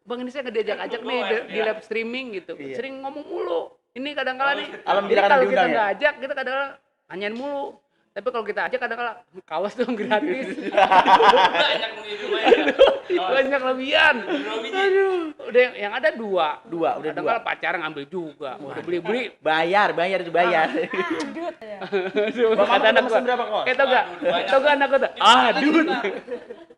Bang ini saya nggak diajak-ajak nih di live streaming gitu. Iya. Sering ngomong mulu. Ini kadang-kala nih. Alhamdulillah Jadi kadang kalau kita diundang nggak ya? ajak, kita kadang-kala nanyain mulu. Tapi kalau kita ajak kadang-kala kawas dong gratis. Banyak begitu banyak. Banyak lebihan. Aduh, udah yang ada dua. Udah Kadang-kala dua. pacaran ngambil juga. Udah beli-beli. Bayar. Aduh, Bang, kata anak pesen gua. berapa kos? Tau gak? Tau gak anak gua? Aduh.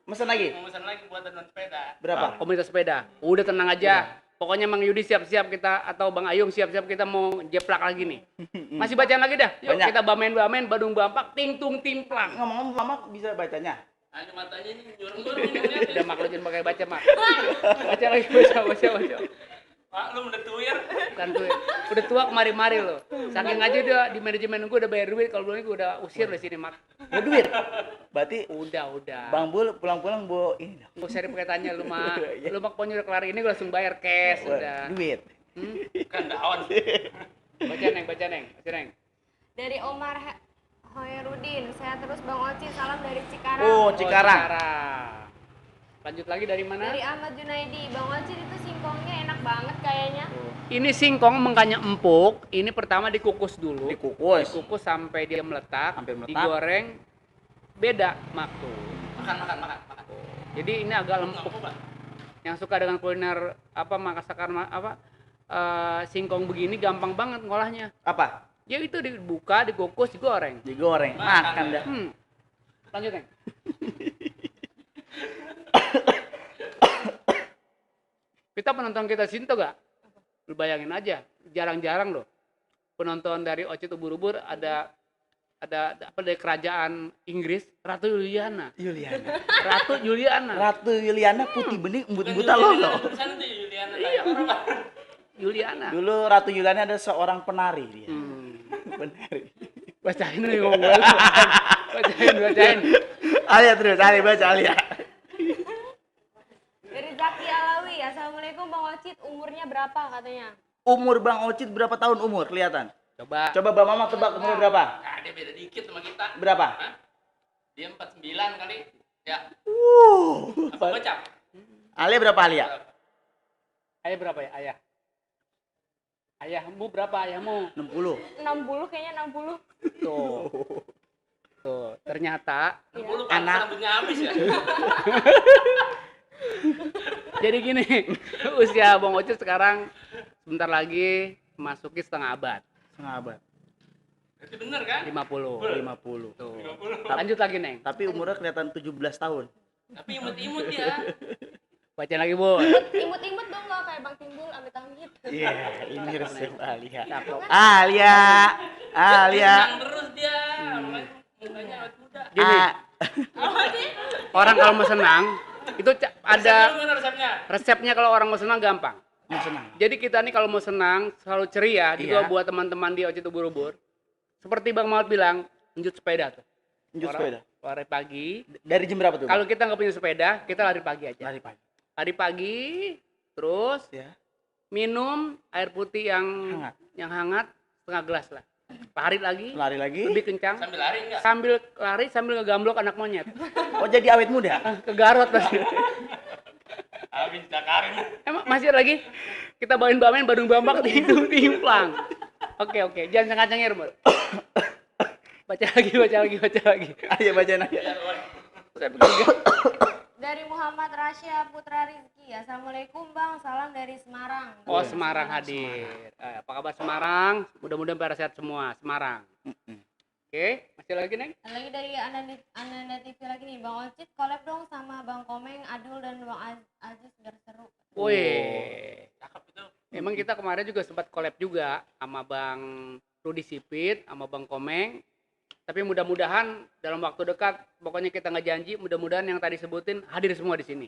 Mesen lagi? Mau pesan lagi buat non sepeda. Berapa? Komunitas sepeda. Udah tenang aja. Pokoknya Mang Yudi siap-siap kita atau Bang Ayung siap-siap kita mau jeplak lagi nih. Masih bacaan lagi dah. Yuk Banyak. kita bamen Badung Bampak ting tung timplang. Ngomong-ngomong, Mama bisa bacanya? Ayo matanya ini nyurung-nyurung ini ngeliatin. Udah maklumin pakai baca mak. Baca lagi baca. Pak lu udah tuir. Bukan tuh. Udah tua kemari-mari loh. Saking aja dia di manajemen gua udah bayar duit, kalau belum gua udah usir dari sini mak. Mau duit? Berarti Udah. Bang Bul pulang-pulang bawa ini dong. Gua seri pakai tanya lu mah. Lu mah pokoknya udah kelar ini gua langsung bayar cash udah. Duit. Kan daun. Baca neng. Baca neng. Dari Omar Hoerudin, sehat terus Bang Oci, salam dari Cikarang. Oh, Cikarang. Lanjut lagi dari mana? Dari Ahmad Junaidi, Bang Oci itu singkongnya enak banget kayaknya. Ini singkong mengkanya empuk. Ini pertama dikukus dulu. Dikukus. Dikukus sampai dia meletak. Sampai meletak. Digoreng. Beda mak tuh. Makan. Jadi ini agak Lampu, lempuk. Pak. yang suka dengan kuliner apa Makassar apa singkong begini gampang banget ngolahnya. Apa? Ya itu dibuka, dikukus, digoreng. Digoreng. Makan dah. Lanjut, Neng. Kita penonton kita Sinto gak? Lu bayangin aja, jarang-jarang loh. Penonton dari Ocit Ubur-Ubur ada apa dari kerajaan Inggris, Ratu Juliana. Ratu Juliana putih bening embut buta lolo. Iya. Juliana. Dulu Ratu Juliana ada seorang penari dia. Penari. Bacain nih ngomong gue. Bacain. Alia terus, Alia baca Alia. Dari Zaki Alawi, Assalamualaikum Bang Ocit, umurnya berapa katanya? Umur Bang Ocit berapa tahun umur? Kelihatan. Coba. Coba Bang Mama tebak umur berapa? Nah, dia beda dikit sama kita. Berapa? Hah? Dia 49 kali. Ya. Apa baca? Alia berapa Alia? Ayah berapa ya? Ayahmu berapa ayahmu? 60. 60 kayaknya 60. Tuh, ternyata 60 Anak. rambutnya habis ya. jadi gini, usia Bang Ocit sekarang sebentar lagi masuki setengah abad, Setengah abad. Itu bener kan? 50. 50. Tuh. 50. Lanjut lagi, Neng. Tapi umurnya kelihatan 17 tahun. Tapi imut-imut ya. Baca lagi, Bu. Imut-imut dong nggak kayak Bang Timbul amit-amit. Iya, ini resep Alia. Cakep. Alia. Senang terus dia. Mukanya awet muda. Gini, Apa sih? orang kalau mau senang itu ada Gimana resepnya? resepnya. Kalau orang mau senang gampang. Mau senang. Jadi kita nih kalau mau senang selalu ceria juga Iya. buat teman-teman di Ocit Ubur-Ubur. Seperti Bang Maud bilang, lanjut sepeda tuh. Lanjut sepeda. Lari pagi. Dari jam berapa tuh? Kalau kita nggak punya sepeda, kita lari pagi aja. lari pagi. Lari pagi, terus Ya. minum air putih yang hangat setengah gelas lah. Lari lagi, Lari lagi. lebih kencang. Sambil lari enggak? Sambil lari sambil ngegamblok anak monyet. Oh, jadi awet muda. Ke Garut pasti. Habis Dakarin. Emang masih ada lagi? Kita bawain bamen Badung Bambak timplang. Oke, jangan cengak-cengir, Bro. Baca lagi. Ayo bacain aja. Saya pikir Dari Muhammad Rasya Putra Rizki, Assalamualaikum Bang, salam dari Semarang. oh, Semarang hadir. Apa kabar Semarang? Mudah-mudahan pada sehat semua, Semarang. Oke, masih lagi, Neng? Lagi dari Ananda TV lagi nih, Bang Ocit collab dong sama Bang Komeng, Adul dan Bang Aziz biar seru. Wih. Cakep itu. Emang kita kemarin juga sempat collab juga sama Bang Rudi Sipit, sama Bang Komeng. Tapi mudah-mudahan dalam waktu dekat, pokoknya kita nggak janji, mudah-mudahan yang tadi sebutin hadir semua di sini.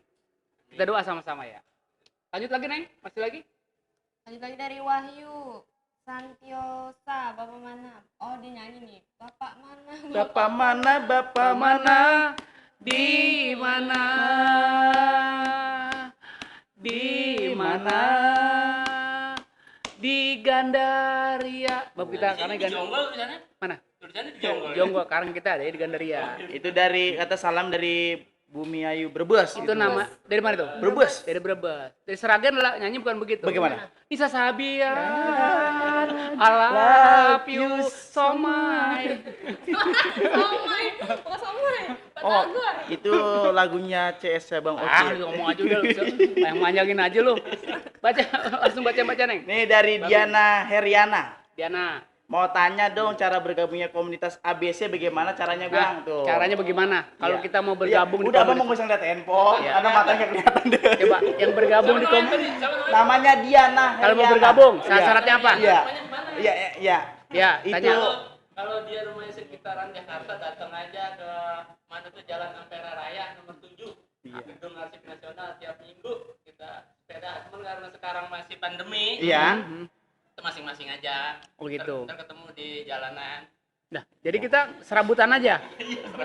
Kita doa sama-sama ya. Lanjut lagi, Neng? Masih lagi? Lanjut lagi dari Wahyu Santiosa, Bapak mana? Oh, dia nyanyi nih. Bapak mana? Bapak mana? Bapak mana? Di mana? Di mana? Di Gandaria. Bab kita karena Di Jonggol tulisannya. mana? Tulisannya di Jonggol. Jonggol. Sekarang kita ada ya di Gandaria. Itu dari kata salam dari Bumi Ayu Brebes. Itu nama dari mana tuh? Brebes. Dari Brebes. Dari Seragen lah nyanyi bukan begitu. Bagaimana? Nisa Sabian, I love you so much. Somai, bukan Somai. Pak Oh, Tagor. itu lagunya CS Bang Ah, Ocit. ngomong aja udah, yang manjangin aja lu. Baca, langsung baca Neng. Nih dari Diana Heriana. Diana. Mau tanya dong cara bergabungnya komunitas ABC bagaimana caranya Bang? Tuh. Caranya bagaimana? Kalau Iya. kita mau Iya, bergabung di udah Bang komunitas- mau ngeliat handphone, Iya. karena matanya kelihatan deh. Coba yang bergabung di komunitas. Namanya Diana Heriana. Kalau mau bergabung, Iya. syarat-syaratnya apa? Iya. Rumahnya di mana? Iya, iya. Ya, Itu tanya. Kalau dia rumahnya sekitaran Jakarta, datang aja ke mana tuh Jalan Ampera Raya nomor 7. Iya. Gedung Arsip Nasional tiap minggu kita sepeda. Cuman karena sekarang masih pandemi, Iya. kita masing-masing aja. Oh gitu. Ntar ketemu di jalanan. Nah, jadi kita serabutan aja.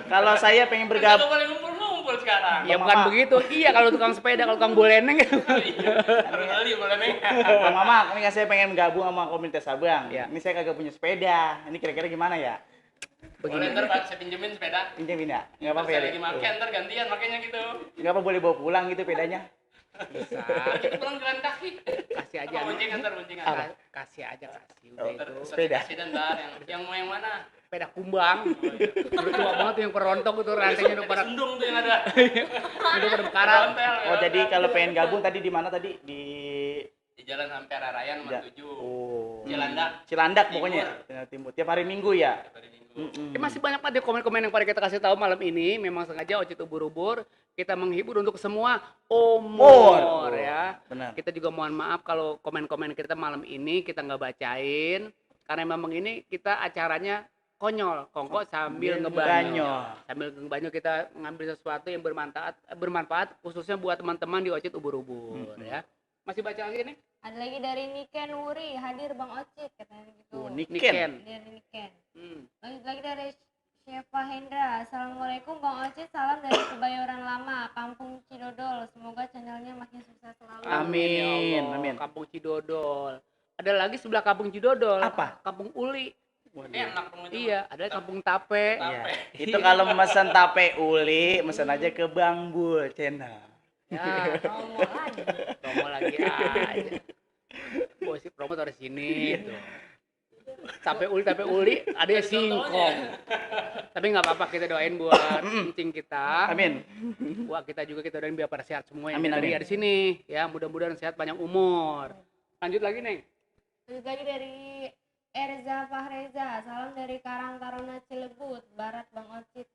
Kalau saya pengen Kita bergabung, boleh ngumpul-ngumpul sekarang. Ya Bang bukan Mama. begitu. Iya kalau tukang sepeda, kalau tukang boleneng. Beli boleh nih. Bang Mama, ini kan saya pengen gabung sama komunitas Abang. Iya. Ini saya kagak punya sepeda. Ini kira-kira gimana ya? Boleh ntar Pak, saya pinjemin sepeda. Pinjemin ya? Nggak apa-apa ya? Saya lagi Dek? makan, ntar gantian makanya gitu. Nggak apa boleh bawa pulang gitu sepedanya? Bisa. Kita pulang jalan kaki. Kasih aja. Boncengan ntar boncengan. Kasih aja kasih udah itu. Sepeda. Kasih dan ntar yang mau yang mana? Sepeda kumbang. Udah tua banget tuh yang perontok itu rantainya udah pada Sundung tuh yang ada. udah pada bekarat. Ontel, ya. Oh, jadi kalau pengen gabung tadi di mana tadi? Di Di Jalan Ampera Raya nomor 7. Oh. Cilandak. Cilandak Timur. pokoknya. Timur. Tiap hari Minggu ya. Hari Minggu. Masih banyak pada komen-komen yang pada kita kasih tahu malam ini. Memang sengaja Ocit ubur-ubur kita menghibur untuk semua umur ya. Benar. Kita juga mohon maaf kalau komen-komen kita malam ini kita nggak bacain karena memang ini kita acaranya konyol, kongko sambil ngebanyo. Sambil ngebanyo kita ngambil sesuatu yang bermanfaat khususnya buat teman-teman di Ocit ubur-ubur ya. Masih baca lagi nih? Ada lagi dari Niken Wuri, hadir Bang Ocit katanya gitu. Oh, Niken. Niken. Dari Niken. Hmm. Lanjut lagi dari Syefa Hendra. Assalamualaikum Bang Ocit, salam dari Kebayoran Lama, Kampung Cidodol. Semoga channelnya makin sukses selalu. Amin. Ya Allah. Amin. Kampung Cidodol. Ada lagi sebelah Kampung Cidodol. Apa? Kampung Uli. Enak rumah itu. Iya, ada Kampung Tape. Iya. Itu kalau memesan tape uli, mesan aja ke Bang Bul channel. Ya, Promo lagi. promo lagi aja. Bos si promo taruh sini tuh. Tape uli, ada yang singkong. Tapi nggak apa-apa, kita doain buat encing kita. Amin. Wah, kita juga kita doain biar pada sehat semua yang Amin, dari amin. di sini. Ya, mudah-mudahan sehat panjang umur. Lanjut lagi, Neng. Lanjut lagi dari Erza Fahreza, salam dari Karang Taruna Cilebut, Barat Bang Ocit.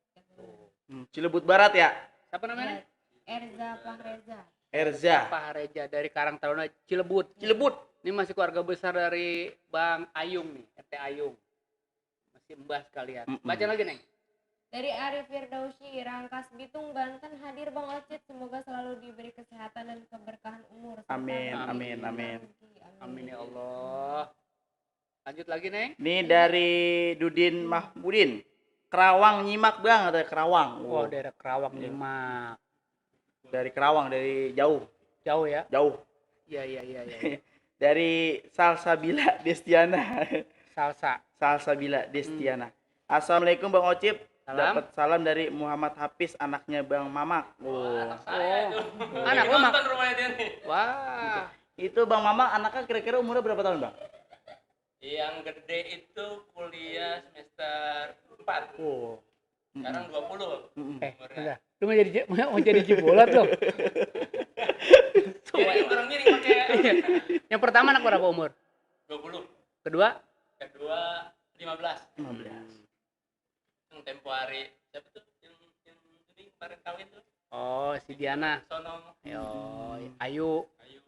Cilebut Barat ya? Siapa namanya? Erza Fahreza. Erza. Pak Reja dari Karang Taruna Cilebut. Cilebut. Ini masih keluarga besar dari Bang Ayung nih, RT Ayung. Masih mbah sekalian. Baca lagi, Neng. Dari Arif Firdausi, Rangkas Bitung, Banten, hadir Bang Ocit. Semoga selalu diberi kesehatan dan keberkahan umur. serta Amin, rezeki amin, dan amin. rezeki. Amin ya Allah. Lanjut lagi, Neng. Ini dari Dudin Mahmudin. Kerawang nyimak Bang, ada Kerawang. Oh, daerah Kerawang 5. Dari Kerawang, dari jauh. Jauh ya? Jauh. Iya. Dari Salsabila Destiana. Salsa. Salsabila Destiana. Assalamualaikum Bang Ocip. Salam. Dapat salam dari Muhammad Hafiz, anaknya Bang Mamak. Anak saya tuh. Anak lo, Mak? Nonton rumahnya dia nih. Wah. Itu Bang Mamak anaknya kira-kira umurnya berapa tahun Bang? Yang gede itu kuliah semester 4. Oh. Sekarang 20. Udah. Lu mau jadi jibolat lo. Jadi orang miring pakai Yang pertama anak berapa umur? 20. Kedua? Kedua 15. 15. Yang tempo hari siapa tuh yang ini kemarin kawin tuh? Oh, si Diana. Sono. Yo, Ayu. Ayo.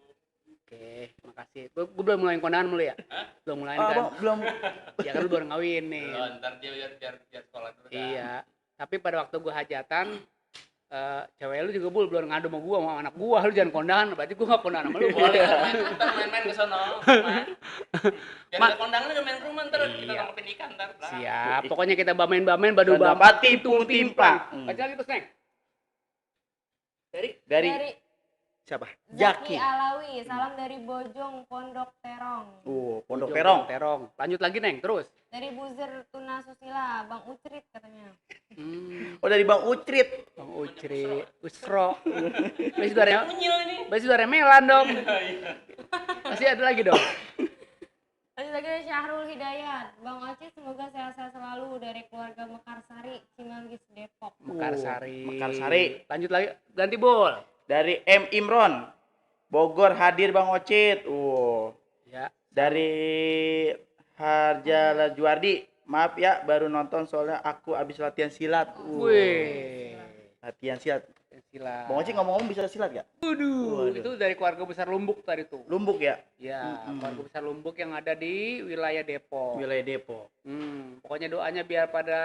Oke, makasih. Gue belum mulai kondangan dulu ya? Hah? Belum mulai Ah, kan? Bang, belum. Ya kan lu baru ngawin nih. Belum, ntar dia biar sekolah dulu. dah. Iya. Tapi pada waktu gue hajatan, cewek lu juga belum ngadu sama gue, sama anak gue. Lu jangan kondangan, berarti gue gak kondangan sama lu. Boleh ntar main-main ke sono. Biar ada kondangan lu main ke rumah ntar kita Iya. tangkapin ikan ntar. Dah. Siap. Pokoknya kita bamen-bamen, badu Dan dapat tipu timpang. Baca lagi terus, Neng. Dari Dari siapa? Zaki Jaki. Alawi, salam dari Bojong Pondok Terong. Pondok Ujung Terong. Terong. Lanjut lagi, Neng, terus. Dari Buzer Tuna Susila, Bang Ucrit katanya. Oh, dari Bang Ucrit. Bang Ucri, Usro. Masih sudah Unyil ini. masih sudah remelan dong. Masih ada lagi dong. Lanjut lagi dari Syahrul Hidayat, Bang Ocit semoga sehat-sehat selalu dari keluarga Mekarsari, Cimanggis, Depok. Mekarsari. Mekarsari. Lanjut lagi, ganti bol. Dari M Imron. Bogor hadir Bang Ocit. Ya. Dari Harja Juardi. Maaf ya, baru nonton soalnya aku habis latihan silat. Wih. Latihan silat. Silat. Bang Ocit ngomong-ngomong bisa silat gak? Waduh, itu dari keluarga besar Lumbuk tadi tuh. Lumbuk ya? Ya, keluarga besar Lumbuk yang ada di wilayah Depok. Wilayah Depok. Pokoknya doanya biar pada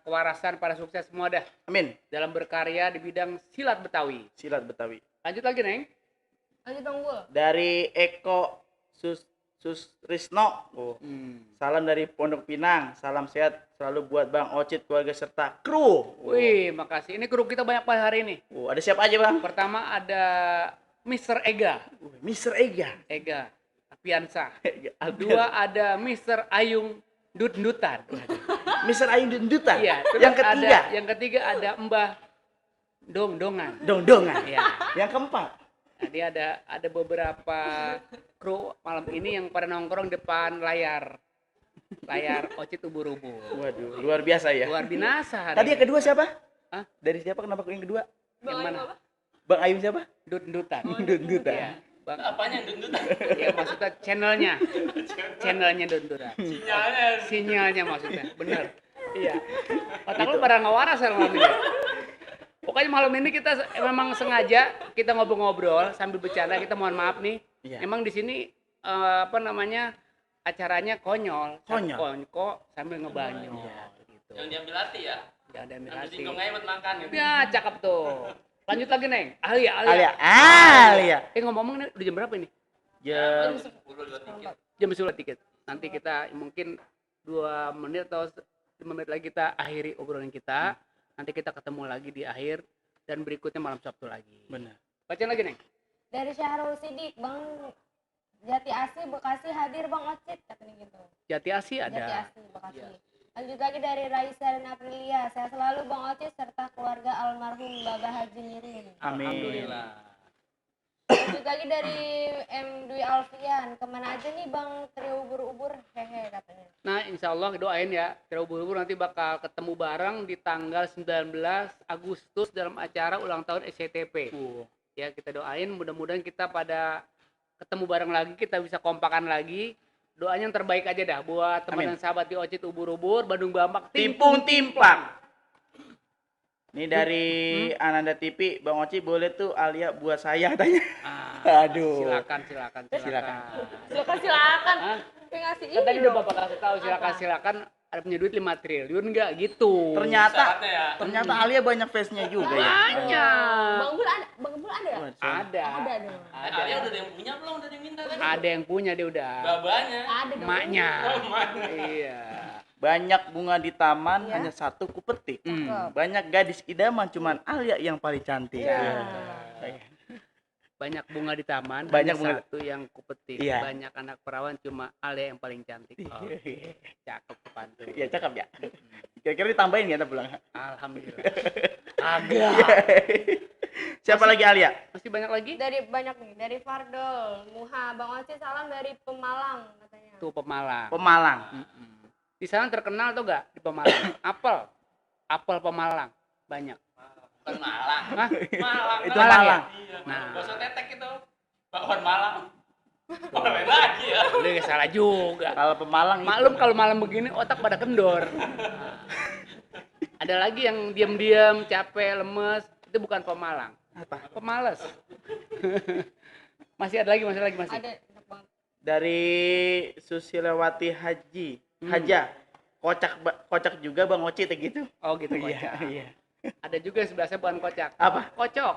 kewarasan, pada sukses semua dah Amin. dalam berkarya di bidang silat Betawi. Silat Betawi. Lanjut lagi, Neng. Lanjut Bang Bul. Dari Eko Susrisno. Salam dari Pondok Pinang. Salam sehat selalu buat Bang Ocit, keluarga serta kru. Wih, makasih. Ini kru kita banyak pada hari ini. Ada siapa aja Bang? Pertama ada Mr. Ega. Mr. Ega. Ega Apiansa. Kedua ada Mr. Ayung Dut-dutan. Mr. Ayu Dendutan. Iya. terus Yang ketiga. yang ketiga ada Mbah Dong-dongan. Dong-dongan. Iya. Yang keempat. Tadi ada beberapa kru malam ini yang pada nongkrong depan layar Ocit ubur-ubur. Waduh, luar biasa ya. Luar binasa. Tadi yang kedua siapa? Hah? Dari siapa kenapa yang kedua? Yang mana? Bang Ayum siapa? Dut-dutan. Dut-dutan. Iya. Bang, Apanya yang dut-dutan? ya maksudnya channelnya Dut-dutan. Sinyalnya maksudnya, bener. Iya. Otak lu pada nggak waras ya malam ini. Pokoknya malam ini kita memang sengaja kita ngobrol-ngobrol sambil bercanda. Kita mohon maaf nih. Iya. Emang di sini acaranya konyol. Kok sambil ngebanyol gitu. Yang diambil hati ya? Jangan diambil Ambil hati. singkong aja buat makan gitu. Ya, cakep tuh. Lanjut lagi, Neng. Alia. Alia. Ngomong-ngomong nih, udah jam berapa ini? Jam 10 dua tiket. Jam 10 tiket. Nanti kita mungkin 2 menit atau 5 menit lagi kita akhiri obrolan kita. Nanti kita ketemu lagi di akhir dan berikutnya malam Sabtu lagi. benar. Bacain lagi, Neng. Dari Syahrul Sidik, Bang Jati Asih Bekasi hadir Bang Ocit katanya gitu. Jati Asih Jati ada. Asih Bekasi. Lanjut lagi dari Raisa dan Aprilia. Saya selalu Bang Ocit serta keluarga almarhum Babah Haji Mirin. Amin. Alhamdulillah. Lanjut lagi dari M. Dwi Alfian. Kemana aja nih Bang trio ubur-ubur? Hehe katanya. Nah, insya Allah doain ya. Trio ubur-ubur nanti bakal ketemu bareng di tanggal 19 Agustus dalam acara ulang tahun SCTP. Ya, kita doain mudah-mudahan kita pada ketemu bareng lagi, kita bisa kompakan lagi. Doanya yang terbaik aja dah buat teman Amin. dan sahabat di Ocit ubur-ubur, Bandung Bambak, Timpung timpang. Ini dari Ananda TV, Bang Oci boleh tuh Alia buat saya tanya. Aduh. Silakan. Silakan. Silakan. Hah? Yang ngasih Kan tadi ini udah dong. Bapak kasih tahu silakan ada punya duit 5 triliun enggak gitu. Syaratnya ya. Ternyata Alia banyak face-nya juga ya. banyak. Bang Bul ada? Bang Bul ada ya? Ada. Ada dong. Alia udah ada yang punya belum? Udah ada yang minta tadi? Ada yang punya dia udah. Babanya. Ada dong. Maknya. Emaknya. Iya. Banyak bunga di taman, Iya. hanya satu ku petik. Cakep. Banyak gadis idaman, cuman Alia yang paling cantik. Iya. Banyak bunga di taman, Banyak hanya bunga. satu yang kupetik. Iya. Banyak anak perawan, cuma Alia yang paling cantik. Oh, cakep pantun. Iya cakep ya. Kira-kira ditambahin ya pulang. Alhamdulillah. Agak. Siapa lagi Alia? Masih banyak lagi? Dari banyak nih, dari Fardol, Muha, Bang Ocit salam dari Pemalang katanya. Tuh Pemalang. Pemalang. Di sana terkenal tuh gak di Pemalang? Apel Pemalang banyak. Bukan Malang. Hah? Malang. Itu kan? Malang. Iya. Nah. Bakso tetek itu. Bakwan Malang. Boleh lagi ya. Lu salah juga. Kalau Pemalang Maklum kalau malam begini otak pada kendor. Ada lagi yang diam-diam, capek, lemes, itu bukan pemalang. apa? Pemales. masih ada lagi. Ada enak banget. Dari Susilawati Haja. Kocak juga Bang Oci gitu. Oh gitu kocak. Iya. Ada juga yang sebelah saya bukan kocak. Apa? Kocok.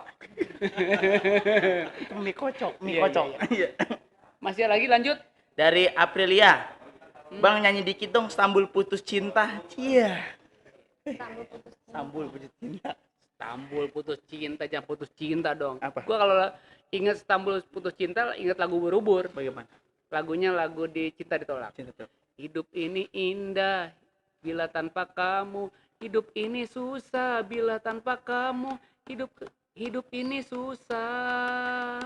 Itu mie kocok, mie Iya, kocok. Iya. Masih ada lagi lanjut. Dari Aprilia. Bang nyanyi dikit dong Stambul putus cinta. Iya. Sambal putus. Stambul putus cinta. Stambul putus cinta, jangan putus cinta dong. Apa? Gua kalau ingat Stambul putus cinta, ingat lagu Ubur-ubur. Bagaimana? Lagunya lagu di Cinta Ditolak. Cinta tuh. Hidup ini indah bila tanpa kamu. Hidup ini susah bila tanpa kamu. Hidup ini susah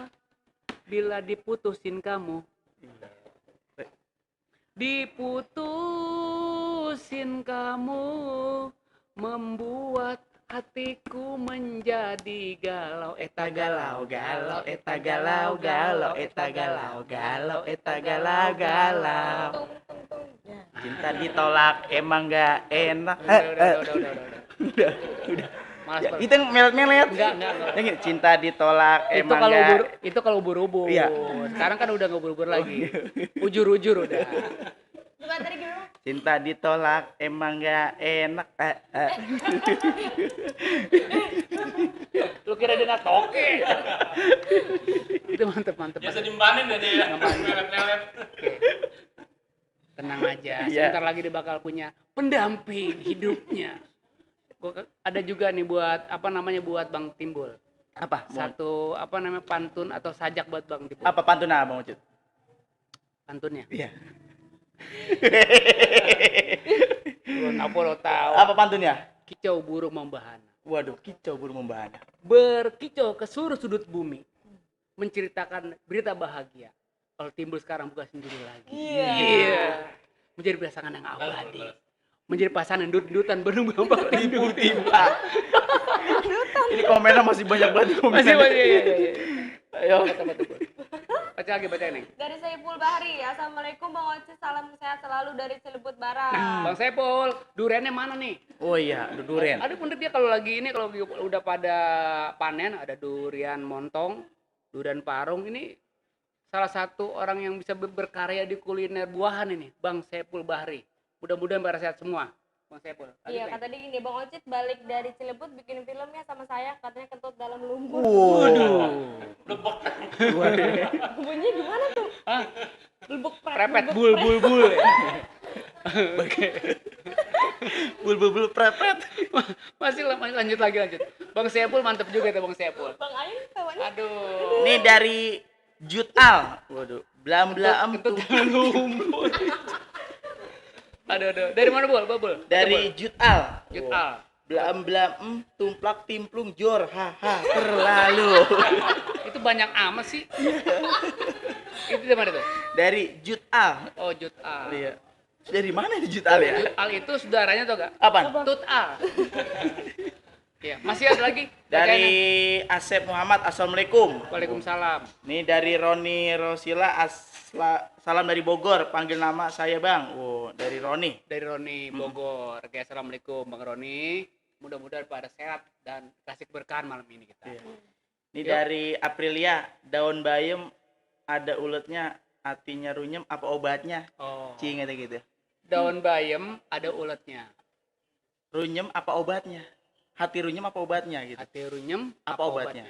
bila diputusin kamu. Diputusin kamu membuat hatiku menjadi galau. Eta galau, galau, eta galau, galau, eta galau, galau, eta galau, galau. Tung tung tung. Ya. Cinta ditolak emang gak enak. Udah. Malas Ya, banget. itu yang melet-melet. Enggak. Yang gini, cinta ditolak emang gak. Itu kalau ubur-ubur. Iya. Sekarang kan udah nggak ubur-ubur lagi. Ujur-ujur udah. Coba tadi gimana? Cinta ditolak emang gak enak. Lu kira dia nggak toke? Itu mantep. Biasa dimbanin ya dia ya. Lelet-lelet. Oke. Tenang aja. Iya. Sebentar lagi dia bakal punya pendamping hidupnya. Ada juga nih buat buat Bang Timbul. Apa? Satu pantun atau sajak buat Bang Timbul. Apa pantun Bang Ucut? Pantunnya? Iya. Lo tahu. Apa pantunnya? Kicau burung membahana. Waduh, kicau burung membahana. Berkicau ke seluruh sudut bumi. menceritakan berita bahagia. Kalau Timbul sekarang bukan sendiri lagi. Iya. Menjadi pasangan yang abadi. Menjadi pasangan dudutan belum gampang Tiba-tiba. Ini komennya masih banyak banget komennya. Masih banyak. Iya. Ayo. Betul. Baca lagi, baca nih. Dari Saiful Bahri, Assalamualaikum Bang Ocit, salam sehat selalu dari Cilebut Barat. Bang Sepul, duriannya mana nih? Oh iya, durian. Ada pun dia kalau lagi ini kalau udah pada panen ada durian montong, durian parung. Ini salah satu orang yang bisa berkarya di kuliner buahan ini, Bang Sepul Bahri. Mudah-mudahan pada sehat semua, Bang Sepul. Iya, kata dia gini, Bang Ocit balik dari Cilebut bikin filmnya sama saya, katanya kentut dalam lumpur. Waduh. Bunyi gimana tuh? Hah? Lubuk Prepet bul. Bul prepet. Masih lanjut lagi. Bang Sepul mantep juga itu Bang Sepul. Bang Ain kawannya. Aduh. Ini dari Jutal. Waduh. Blam Kentut dalam lumpur. Aduh. Dari mana Bul? dari Jutal. Jutal. Blam tumplak timplung jor haha terlalu. Itu banyak amat sih. Itu dari mana tuh? Dari Jutal. Oh, Jutal. Iya. Dari mana ini Jutal ya? Jutal itu saudaranya tau gak? Apaan? Tutal. Iya, masih ada lagi. Dari Asep Muhammad, Assalamualaikum. Waalaikumsalam. Ini dari Roni Rosila, salam dari Bogor, panggil nama saya Bang. Oh, dari Roni. Dari Roni Bogor. Oke, assalamualaikum Bang Roni. Mudah-mudahan pada sehat dan kasih keberkahan malam ini kita. Iya. Ini Yuk. dari Aprilia, daun bayam ada uletnya, hatinya runyem, apa obatnya? Oh. Cing kata gitu. Daun bayam ada uletnya. Runyem apa obatnya? Hati runyem apa obatnya gitu. Hati runyem Apa obatnya?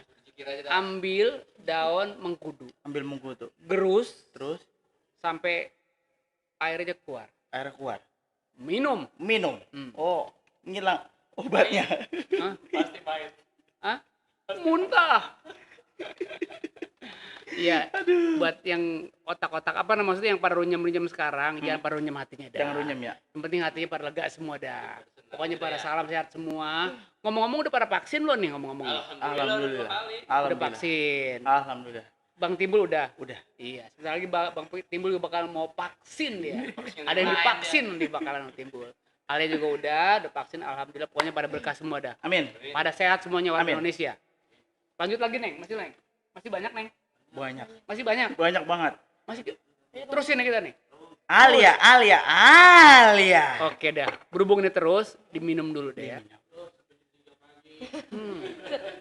Ambil daun mengkudu. Ambil mengkudu. Gerus Terus sampai airnya keluar. air keluar. Minum. Minum. Hmm. Oh, ngilang obatnya. Hah? Pasti pahit. Hah? Muntah. Iya. Buat yang otak-otak apa namanya maksudnya yang pada runyem-runyem sekarang, jangan pada runyem hatinya dah. Jangan runyem ya. Yang penting hatinya pada lega semua dah. Pokoknya pada salam sehat semua. Ngomong-ngomong udah pada vaksin lo nih ngomong-ngomong. Alhamdulillah. Udah Alhamdulillah. vaksin. Alhamdulillah. Bang Timbul udah. Udah. Iya, sebentar lagi Bang Timbul juga bakal mau vaksin dia. Ada yang divaksin di bakalan Timbul. Alia juga udah vaksin, alhamdulillah. Pokoknya pada berkah semua dah. Amin. Pada sehat semuanya warga Amin. Indonesia. Lanjut lagi Neng, masih Neng. Masih banyak Neng. Banyak. Masih banyak. Banyak banget. Masih terusin ya kita nih. Alia. Oke dah. Berhubung ini terus, diminum dulu deh ya.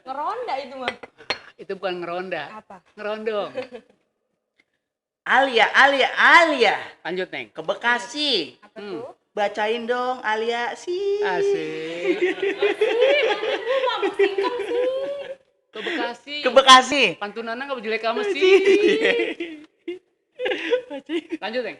Ngeronda itu mah. Itu bukan ngeronda. Apa? Ngerondong. Alia. Lanjut Neng. Ke Bekasi. Apa tuh? Bacain dong Alia sih. Asik. Mabuk singkong sih. Ke Bekasi. Ke Bekasi. Pantunana nggak jelek amat sih. Lanjut Neng.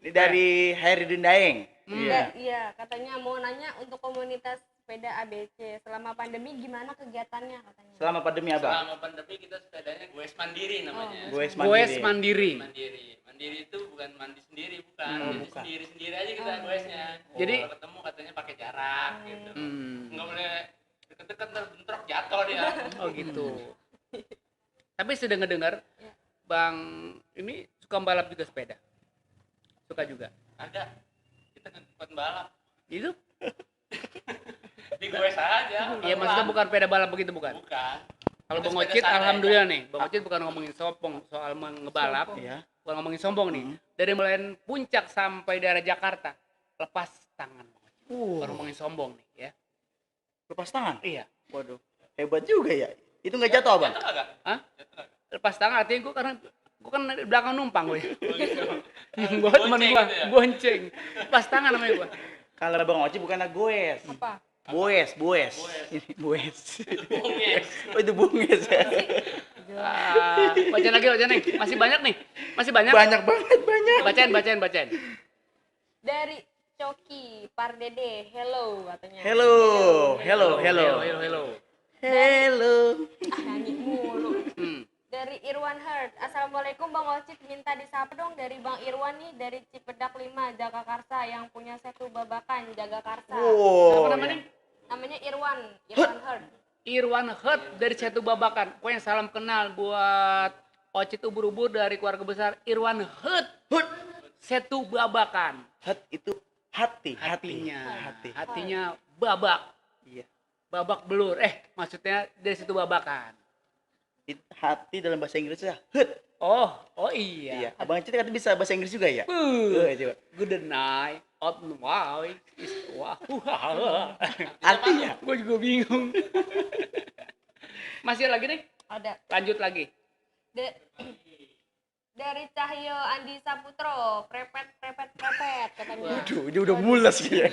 Ini dari Hairidin Daeng. Iya, katanya mau nanya untuk komunitas sepeda ABC selama pandemi gimana kegiatannya katanya. Selama pandemi apa? Selama pandemi kita sepedanya goes mandiri namanya. Goes Goes mandiri. Mandiri itu bukan mandi sendiri, bukan. Jadi bukan. sendiri aja kita goesnya. Jadi Kalau ketemu katanya pakai jarak gitu. hmm. Nggak boleh deket-deket ntar bentrok jatuh dia. Oh gitu. Tapi sudah ngedengar Bang ini suka balap juga sepeda. Suka juga. Ada. Kita bukan balap. Itu? Di goes aja. Iya maksudnya bukan sepeda balap begitu bukan? Bukan. Kalau Kita Bang sepeda Ocit santai alhamdulillah nih. Bang Ocit bukan ngomongin sombong soal ngebalap. Iya. Bukan ngomongin sombong nih. Dari mulai puncak sampai daerah Jakarta lepas tangan Bang Ocit. Bukan ngomongin sombong nih ya. Lepas tangan. Iya. Waduh. Hebat juga ya. Itu nggak jatuh, Bang? Jatuh kagak? Hah? Jatuh kagak? Lepas tangan artinya gue kan di belakang numpang gue. Oh, gitu. Gue temen Bonceng gue gitu ya? bonceng. Lepas tangan namanya gue. Kalau Bang Oci bukan goes. Apa? Boes. Ini boes. Bunges. Oh, itu bunges ya. Baca lagi Neng. Masih banyak nih. Masih banyak. Banyak banget, banyak. Bacain. Dari Coki Pardede, hello katanya. Hello. Nyanyi mulu. Hmm. Dari Irwan Hurt, Assalamualaikum Bang Ocit, minta disapa dong dari Bang Irwan nih dari Cipedak 5 Jagakarsa yang punya setu babakan Jagakarsa. Wow. Apa namanya? Namanya Irwan Hurt. Irwan Het dari Setu Babakan. Pokoknya salam kenal buat Ocit ubur-ubur dari keluarga besar Irwan Het. Hut. Setu Babakan. Hat itu hati. Hatinya babak. Iya. Babak belur. Maksudnya dari Setu Babakan. Hati dalam bahasa Inggrisnya hut. Oh iya. Iya. Abang Ocit kan bisa bahasa Inggris juga ya? Coba. Good night. Wow. Artinya Gue juga bingung. Masih lagi nih? Ada. Lanjut lagi. Dari Cahyo Andi Saputro, prepet katanya. Waduh, ini udah mules ya.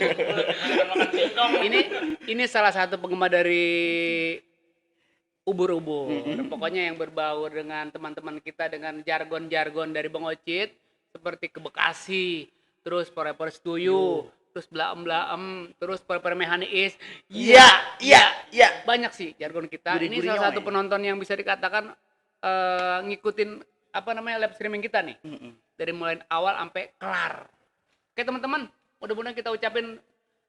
Ini salah satu penggemar dari ubur-ubur. Pokoknya yang berbaur dengan teman-teman kita dengan jargon-jargon dari Bang Ocit seperti ke Bekasi, terus forever setuju, terus blaem, terus permehani is. Iya. Banyak sih jargon kita. Ini Gurih-gurihnya salah satu ya. penonton yang bisa dikatakan ngikutin live streaming kita nih. Dari mulai awal sampai kelar. Oke teman-teman, mudah-mudahan kita ucapin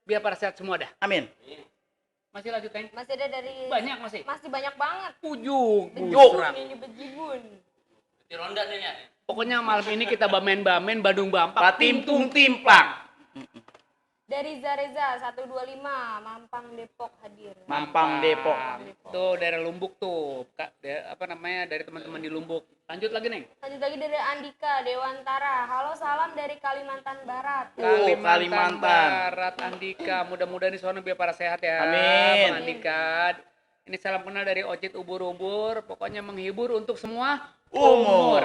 biar para sehat semua dah. Amin. Masih lanjutin? Masih ada dari Banyak masih. Masih banyak banget. Ujung. Bejibun. Di ronda nih ya. Pokoknya malam ini kita bamen-bamen Bandung Bampak Patimtung timpang. Dari Zareza 125 Mampang Depok hadir. Mampang Depok. Tuh dari Lumbuk tuh. Dari teman-teman di Lumbuk. Lanjut lagi nih. Lanjut lagi dari Andika Dewantara. Halo, salam dari Kalimantan Barat. Kalimantan. Barat Andika. Mudah-mudahan di sana biar para sehat ya. Amin. Bang Andika. Ini salam kenal dari Ocit ubur-ubur. Pokoknya menghibur untuk semua Umur.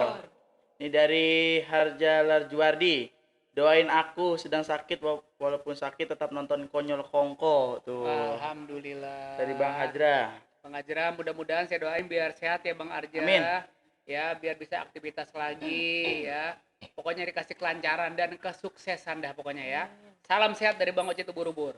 Ini dari Harja Larjuardi. Doain aku sedang sakit walaupun sakit tetap nonton Konyol Kongko tuh. Alhamdulillah. Dari Bang Hajra. Bang Ajra, mudah-mudahan saya doain biar sehat ya Bang Arja. Amin. Ya, biar bisa aktivitas lagi ya. Pokoknya dikasih kelancaran dan kesuksesan dah pokoknya ya. Salam sehat dari Bang Ocit ubur-ubur.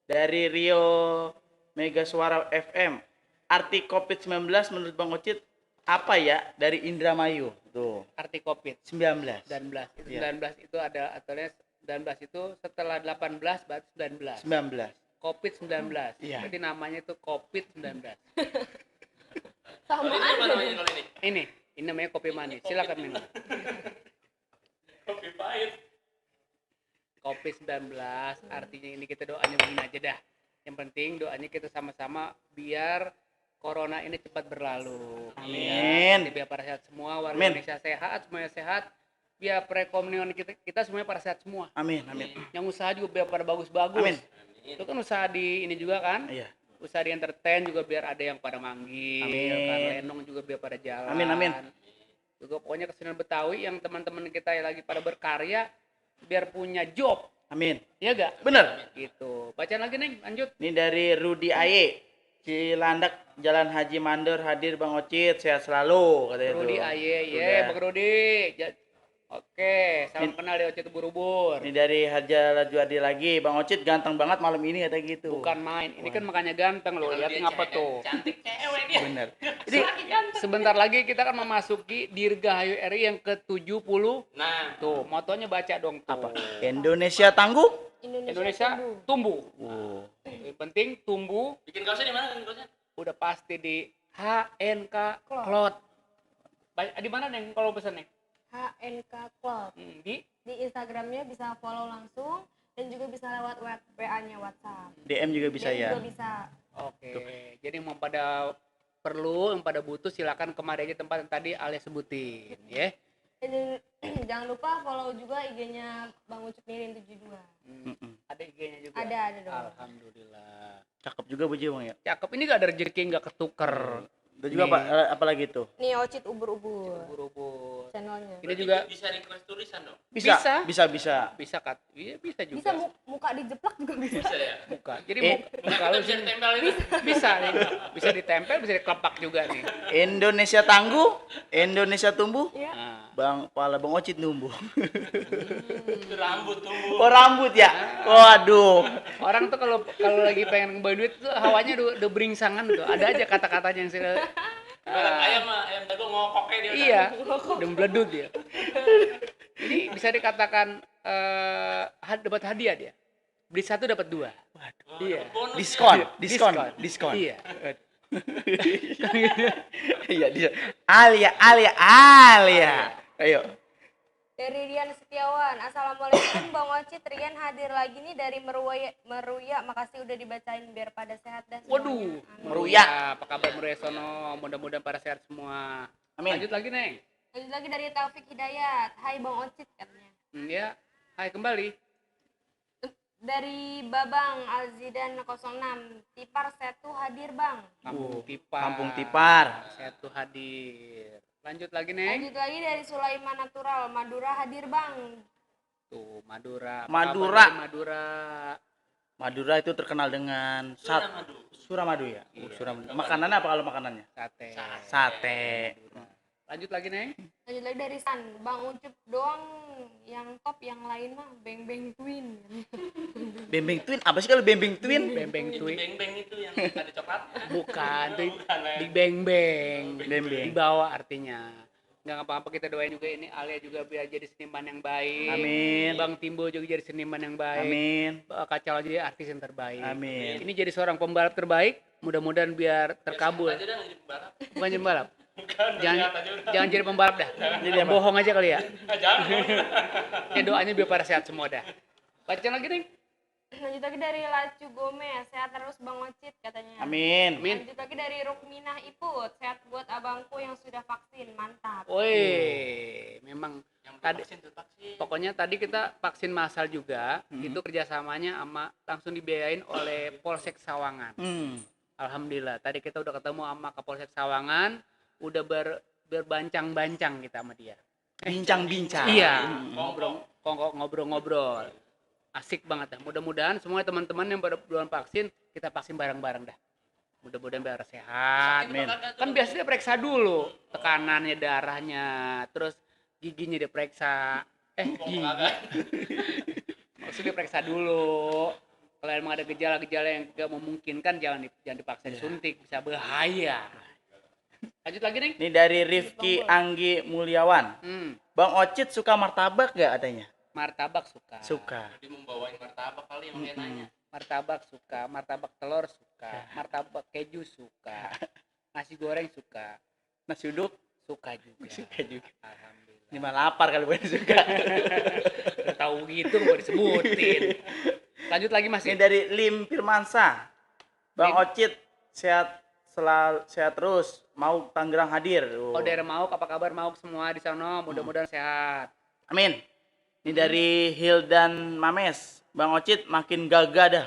Dari Rio Mega Suara FM. Arti COVID-19 menurut Bang Ocit apa ya? Dari Indramayu. Tuh. Arti Covid 19. 19. Itu Iya. 19 itu ada aturannya 19 itu setelah 18 berarti 19. 19. Covid 19. Iya. Jadi namanya itu Covid 19. Sama Kalau ini apa namanya kalau ini? Ini namanya kopi manis. Silakan minum. Kopi pahit. Covid 19 artinya ini kita doanya begini aja dah. Yang penting doanya kita sama-sama biar corona ini cepat berlalu. Amin. Ya, biar para sehat semua, warga Amin. Indonesia sehat, semuanya sehat. Biar perekonomian kita semuanya para sehat semua. Amin. Yang usaha juga biar pada bagus-bagus. Amin. Itu kan usaha di ini juga kan? Iya. Usaha di entertain juga biar ada yang pada manggil. Amin. Kan lenong juga biar pada jalan. Amin. Juga pokoknya kesenian Betawi yang teman-teman kita yang lagi pada berkarya biar punya job. Amin. Iya gak? Bener. Gitu. Bacaan lagi nih, lanjut. Ini dari Rudi Aye. Cilandak Jalan Haji Mandor hadir Bang Ocit sehat selalu katanya itu. Rudi Aye, Udah. Bang Rudi. Oke, salam kenal dari Ocit ubur-ubur. Ini dari Harja Lajuardi lagi. Bang Ocit ganteng banget malam ini kata gitu. Bukan main, ini kan makanya ganteng loh. Lihat ngapa tuh. Cantik cewek dia. Bener. Jadi sebentar lagi kita akan memasuki Dirgahayu RI yang ke-70. Nah, Tuh, motonya baca dong tuh. Apa? Indonesia tangguh? Indonesia tumbuh. Oh. Yang penting tumbuh, bikin kaosnya di mana kan kaosnya? udah pasti di HNK Cloud. Di mana nih kalau pesan nih? HNK Club. Di Di Instagramnya bisa follow langsung dan juga bisa lewat WA-nya WhatsApp. DM juga bisa Dan ya. juga bisa. Oke. Jadi yang pada perlu, yang pada butuh silakan kemari aja tempat yang tadi Alia sebutin, ya. Dan jangan lupa follow juga IG-nya Bang Ucup Mirin 72. Ada IG-nya juga. Ada dong. Alhamdulillah. Cakep juga Buji Bang ya. Cakep, ini gak ada rezeki nggak ketuker. Dan juga Nih. apa lagi tuh? Nih Ocit ubur-ubur Ubur-ubur. channelnya. Ini juga bisa request tulisan dong. Bisa. bisa kat. Iya, bisa juga. Bisa muka dijeplak juga bisa. Bisa ya. Buka. Jadi Muka lu bisa ditempel ini. bisa nih. Bisa ditempel, bisa dikelepak juga nih. Indonesia tangguh, Indonesia tumbuh. Iya. Nah, Pala Bang Ocit numbuh. Itu rambut tumbuh. Oh rambut ya? Waduh. orang tuh kalau lagi pengen ngebawa duit tuh hawanya udah beringsangan tuh. Ada aja kata-katanya yang sih. Ayam jago ngokoknya dia. Iya, udah meledut dia. Jadi bisa dikatakan dapat hadiah dia. Beli satu dapat dua. Oh, Iya. bonus Diskon. Iya. Iya dia. Alia. Ayo. Dari Rian Setiawan, Assalamualaikum Bang Ocit, Rian hadir lagi nih dari Meruya, makasih udah dibacain biar pada sehat dah semuanya. Waduh, Amin. Meruya. Apa kabar Meruya sono? Mudah-mudahan para sehat semua. Amin. Lanjut lagi, Neng. Lanjut lagi dari Taufik Hidayat, hai Bang Ocit katanya. Ya, hai kembali. Dari Babang Alzidan 06, Tipar Setu hadir Bang. Kampung Tipar. Kampung Tipar. Setu hadir. Lanjut lagi, Neng. Lanjut lagi dari Sulaiman Natural, Madura hadir Bang. Tuh, Madura. Apa Madura. kabar dari Madura. Madura itu terkenal dengan Suramadu ya. Iya. Suramadu. Makanannya apa kalau makanannya? Sate. Sate. Lanjut lagi, Neng. Lanjut lagi dari San, Bang Ucup doang yang top, yang lain mah Beng Beng Twin. Bembeng Twin apa sih kalau Bembeng Twin? Beng Twin. Beng-beng itu yang ada coklat. Bukan, itu Bukan, ya. di beng-beng. Beng-beng. Di bawah artinya. Nggak apa-apa, kita doain juga ini Alia juga biar jadi seniman yang baik. Amin. Bang Timbo juga jadi seniman yang baik. Amin. Kacau jadi artis yang terbaik. Amin. Ini jadi seorang pembalap terbaik. Mudah-mudahan biar terkabul. Aja dah jadi pembalap. Bukan jadi pembalap. Bukan, Jangan, lihat aja udah. jangan jadi pembalap dah. Jadi yang bohong aja kali ya. Jangan. Ya doanya biar pada sehat semua dah. Baca lagi nih. Lanjut lagi dari Lacu Gomez, sehat terus Bang Ocit katanya. Amin. Amin. Lanjut lagi dari Rukminah Iput, sehat buat abangku yang sudah vaksin, mantap. Woi, memang Yang tadi vaksin tuh vaksin. pokoknya tadi kita vaksin massal juga. Itu kerjasamanya sama langsung dibiayain oleh Polsek Sawangan. Alhamdulillah. Tadi kita udah ketemu sama Kapolsek Sawangan, udah berbancang-bancang kita sama dia. Bincang-bincang. Iya, ngobrol-ngobrol. Asik banget dah. Mudah-mudahan semua teman-teman yang pada belum vaksin, kita vaksin bareng-bareng dah. Mudah-mudahan biar sehat. Amin. Kan biasanya periksa dulu tekanannya, darahnya, terus giginya diperiksa. Gigi. Maksudnya periksa dulu. Kalau emang ada gejala-gejala yang tidak memungkinkan, jangan dipaksa disuntik, bisa bahaya. Lanjut lagi nih. Ini dari Rifki Anggi Mulyawan. Bang Ocit suka martabak gak adanya? Martabak suka. Suka. Jadi membawain martabak kali yang dia nanya. Martabak suka, martabak telur suka, martabak keju suka, nasi goreng suka, Nasi uduk suka juga. suka juga. Alhamdulillah. Ini mah lapar kalau bukan suka. Udah tahu gitu mau disebutin. Lanjut lagi Mas. Ini dari Lim Firmansa. Bang Lim. Ocit sehat sehat terus. Mau Tangerang hadir. Oh, daerah Mauk, apa kabar Mauk semua di sana? Mudah-mudahan sehat. Amin. Ini dari Hildan Mames. Bang Ocit makin gagah dah.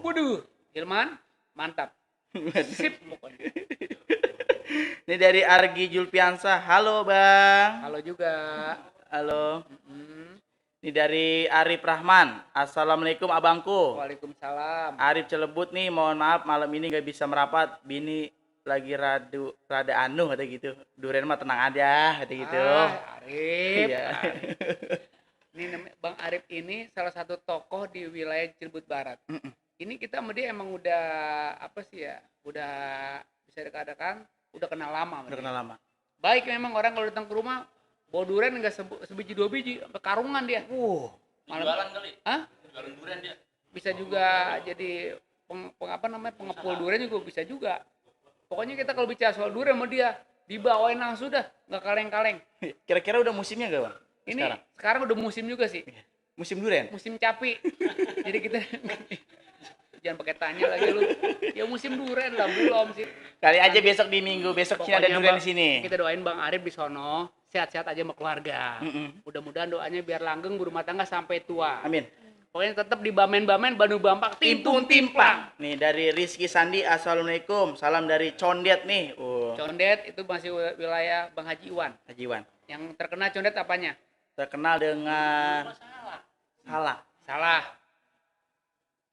Waduh, Hilman, mantap. Sip pokoknya. Ini dari Argi Julpiansa. Halo Bang. Halo juga. Halo. Ini dari Arif Rahman. Assalamualaikum abangku. Waalaikumsalam. Arif Celebut nih, mohon maaf malam ini gak bisa merapat. Bini lagi rada anu kata gitu. Duren mah tenang aja kata gitu. Arif. Iya. Arif. Ini Bang Arif ini salah satu tokoh di wilayah Cirebut Barat. Ini kita sama dia emang udah apa sih ya? Udah bisa dikatakan udah kenal lama. Udah kenal lama. Baik memang orang kalau datang ke rumah bawa durian enggak sebiji dua biji, sampai karungan dia. Jualan kali. Hah? Jualan durian dia. Bisa juga jadi pengepul durian juga bisa juga. Pokoknya kita kalau bicara soal durian sama dia dibawain langsung dah, nggak kaleng-kaleng. Kira-kira udah musimnya gak Bang? Ini sekarang udah musim juga sih. Musim durian? Musim capi. Jadi kita jangan pakai tanya lagi lu. Ya musim durian lah belum sih. Kali aja besok di minggu besok sini ada Pokoknya durian di sini. Kita doain Bang Arif di sono sehat-sehat aja sama keluarga. Mudah-mudahan doanya biar langgeng berumah tangga sampai tua. Amin. Pokoknya tetap di bamen-bamen Bandung Bampak timpung timpang. Nih dari Rizky Sandi, assalamualaikum. Salam dari Condet nih. Condet itu masih wilayah Bang Haji Iwan. Haji Iwan. Yang terkena condet apanya? Terkenal dengan salah.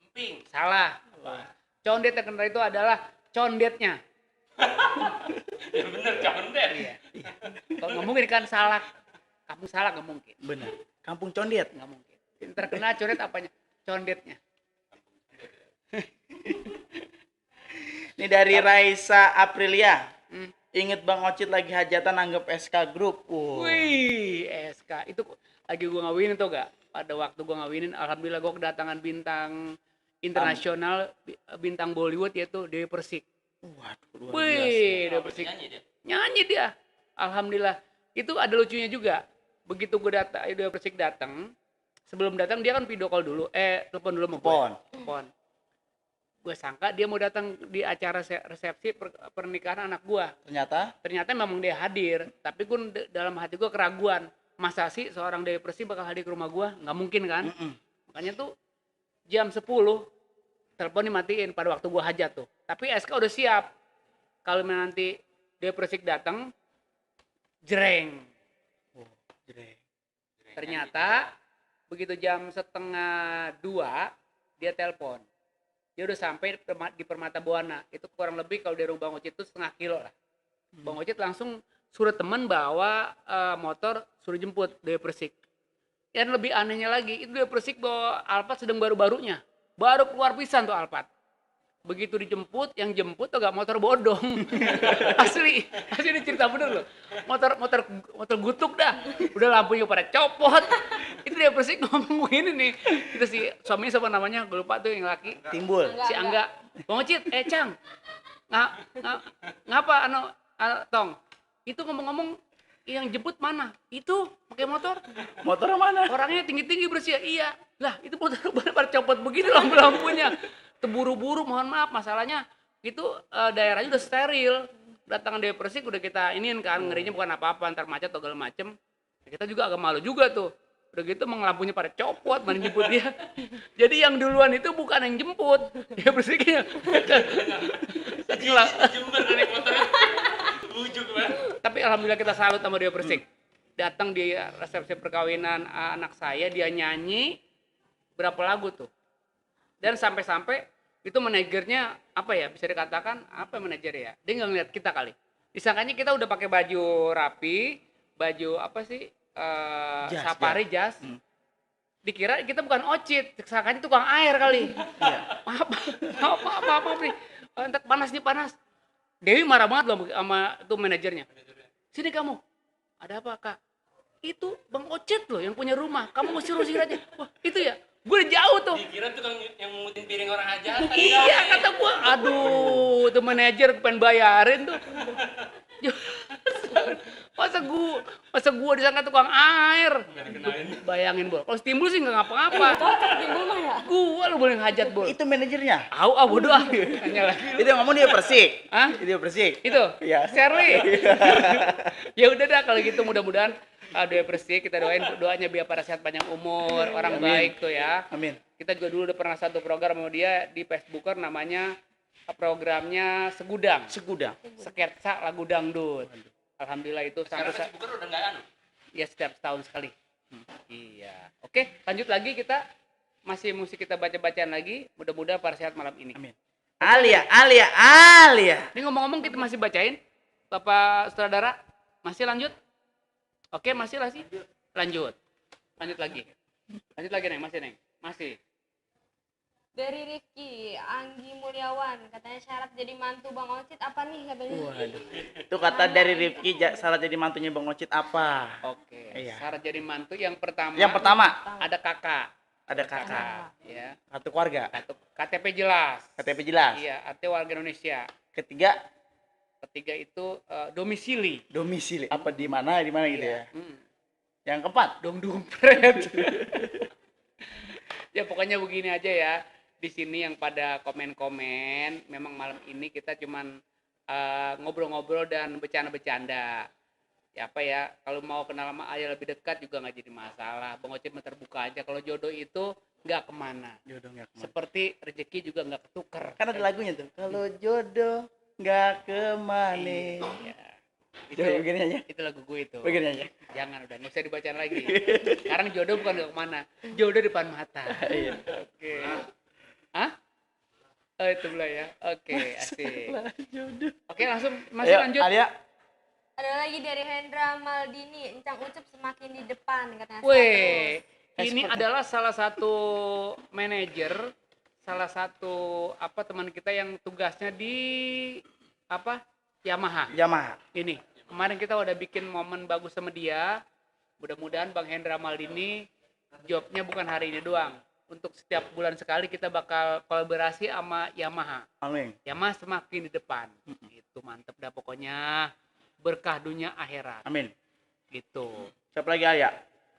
Emping. Salah. Condet terkenal itu adalah condetnya. Ya bener condet. Iya. Kalau nggak mungkin kan salah. Kampung salah nggak mungkin. Benar. Kampung Condet. Nggak mungkin. Yang terkena condet apanya? Condetnya. Ini dari Raisa Aprilia. Ingat Bang Ocit lagi hajatan anggap SK Group. Wih, SK. Itu lagi gua ngawinin tuh gak? Pada waktu gua ngawinin, alhamdulillah gua kedatangan bintang internasional, bintang Bollywood yaitu Dewi Persik. Waduh, luar biasa. Wih, dia Apa Persik. nyanyi dia? Nyanyi dia. Alhamdulillah. Itu ada lucunya juga. Begitu gue datang, dia Persik datang, sebelum datang dia kan video call dulu, telepon dulu sama gue. Telepon. Gue sangka dia mau datang di acara resepsi pernikahan anak gue. Ternyata memang dia hadir, tapi gue dalam hati gue keraguan. Masa sih seorang Dewi Persik bakal hadir ke rumah gue? Nggak mungkin kan? Makanya tuh jam 10 telepon dimatiin pada waktu gue hajat tuh. Tapi SK udah siap. Kalau nanti Dewi Persik datang, jreng. Ternyata begitu jam 1:30 dia telepon. Dia udah sampai di Permata Buana. Itu kurang lebih kalau dari Bang Ocit itu setengah kilo lah. Bang Ocit langsung suruh teman bawa motor, suruh jemput Dewi Persik. Dan lebih anehnya lagi, itu Dewi Persik bawa Alphard sedang baru-barunya. Baru keluar pisan tuh Alphard. Begitu dijemput, yang jemput tuh gak motor bodong. asli ini cerita bener loh. Motor gutuk dah. Udah lampunya pada copot. Itu dia Persik ngomong begini nih. Itu si suaminya siapa namanya? Gue lupa tuh yang laki. Timbul. Si Angga. Bang Ocit, Cang. Ngapa Tong? Itu ngomong-ngomong yang jemput mana? Itu pakai motor. Motor mana? Orangnya tinggi-tinggi bersih. Iya. Lah, itu motor pada copot begini lampu-lampunya. Terburu-buru, mohon maaf, masalahnya itu daerahnya udah steril. Datangan Dewi Persik udah kita iniin kan, ngerinya bukan apa-apa, ntar macet atau segala macem. Kita juga agak malu juga tuh. Udah gitu lampunya pada copot, mana jemput dia. Jadi yang duluan itu bukan yang jemput, Dewi Persiknya. Jember dari motornya. Ujuk banget. Tapi alhamdulillah kita salut sama Dewi Persik. Datang di resepsi perkawinan anak saya, dia nyanyi berapa lagu tuh. Dan sampai-sampai itu manajernya apa ya, bisa dikatakan apa manajer ya, dia nggak ngeliat kita kali, disangkanya kita udah pakai baju rapi, baju apa sih, safari jas. Dikira kita bukan Ocit, disangkanya tukang air kali. maaf nih, panas. Dewi marah banget loh sama itu manajernya. Sini kamu, ada apa Kak? Itu Bang Ocit loh yang punya rumah, kamu usir aja. Wah itu ya. Gue udah jauh tuh. Dikira tukang yang mungutin piring orang aja. Iya kata gue, aduh, tuh manajer pengen bayarin tuh. Masa gua disangka tukang air. Bayangin Bol, kalau Timbul sih nggak ngapa-ngapa. Timbul mah ya. Gua lu boleh ngajat Bol. Itu manajernya. Bodoh ah. Tanya lagi. Itu yang ngomong dia Persik. Hah? Itu dia Persik. Itu? Iya. Shirley. Ya udah dah kalau gitu mudah-mudahan Dewi Persik kita doanya biar pada sehat panjang umur, orang baik tuh ya. Amin. Kita juga dulu udah pernah satu program sama dia di Facebooker namanya programnya Segudang. Sketsa lagu dangdut. Alhamdulillah itu Sekarang Facebooker udah nggak anu. Ya setiap tahun sekali. Iya. Oke, lanjut lagi kita masih musik kita baca-bacaan lagi. Mudah-mudahan para sehat malam ini. Amin. Alia. Ini ngomong-ngomong kita masih bacain, Bapak Sutradara. Masih lanjut? Oke, masih lah sih. Lanjut lagi. Neng, masih. Dari Rifki, Anggi Mulyawan, katanya syarat jadi mantu Bang Ocit apa nih katanya? Waduh. Itu kata dari Rifki, syarat jadi mantunya Bang Ocit apa? Oke. Iya. Syarat jadi mantu yang pertama. Ada kakak. Ya. Kartu keluarga. KTP jelas. Iya, artinya warga Indonesia. Ketiga itu domisili. Apa di mana gitu ya. Yang keempat, Dong dumpret. Ya pokoknya begini aja ya. Di sini yang pada komen-komen, memang malam ini kita cuman ngobrol-ngobrol dan bercanda-bercanda. Ya apa ya, kalau mau kenal sama ayah lebih dekat juga nggak jadi masalah. Bang Ocit terbuka aja. Kalau jodoh itu nggak kemana. Seperti rezeki juga nggak ketuker. Kan ada lagunya tuh. Kalau jodoh nggak kemana. Iya. Itu lagu gue itu. Begini aja. Jangan udah, nggak usah dibacain lagi. Sekarang jodoh bukan nggak kemana, jodoh depan mata. Iya. Oke. Hah? Oh itu lah ya. Oke, asik. Jodoh. Oke, langsung masih lanjut. Alia. Ada lagi dari Hendra Maldini, Encang Ucup semakin di depan katanya. Weh, ini adalah salah satu manajer, salah satu teman kita yang tugasnya di Yamaha. Ini kemarin kita udah bikin momen bagus sama dia. Mudah-mudahan Bang Hendra Maldini jobnya bukan hari ini doang, untuk setiap bulan sekali kita bakal kolaborasi sama Yamaha. Amin. Yamaha semakin di depan. Itu mantep dah pokoknya. Berkah dunia akhirat. Amin. Gitu. Siapa lagi Alia?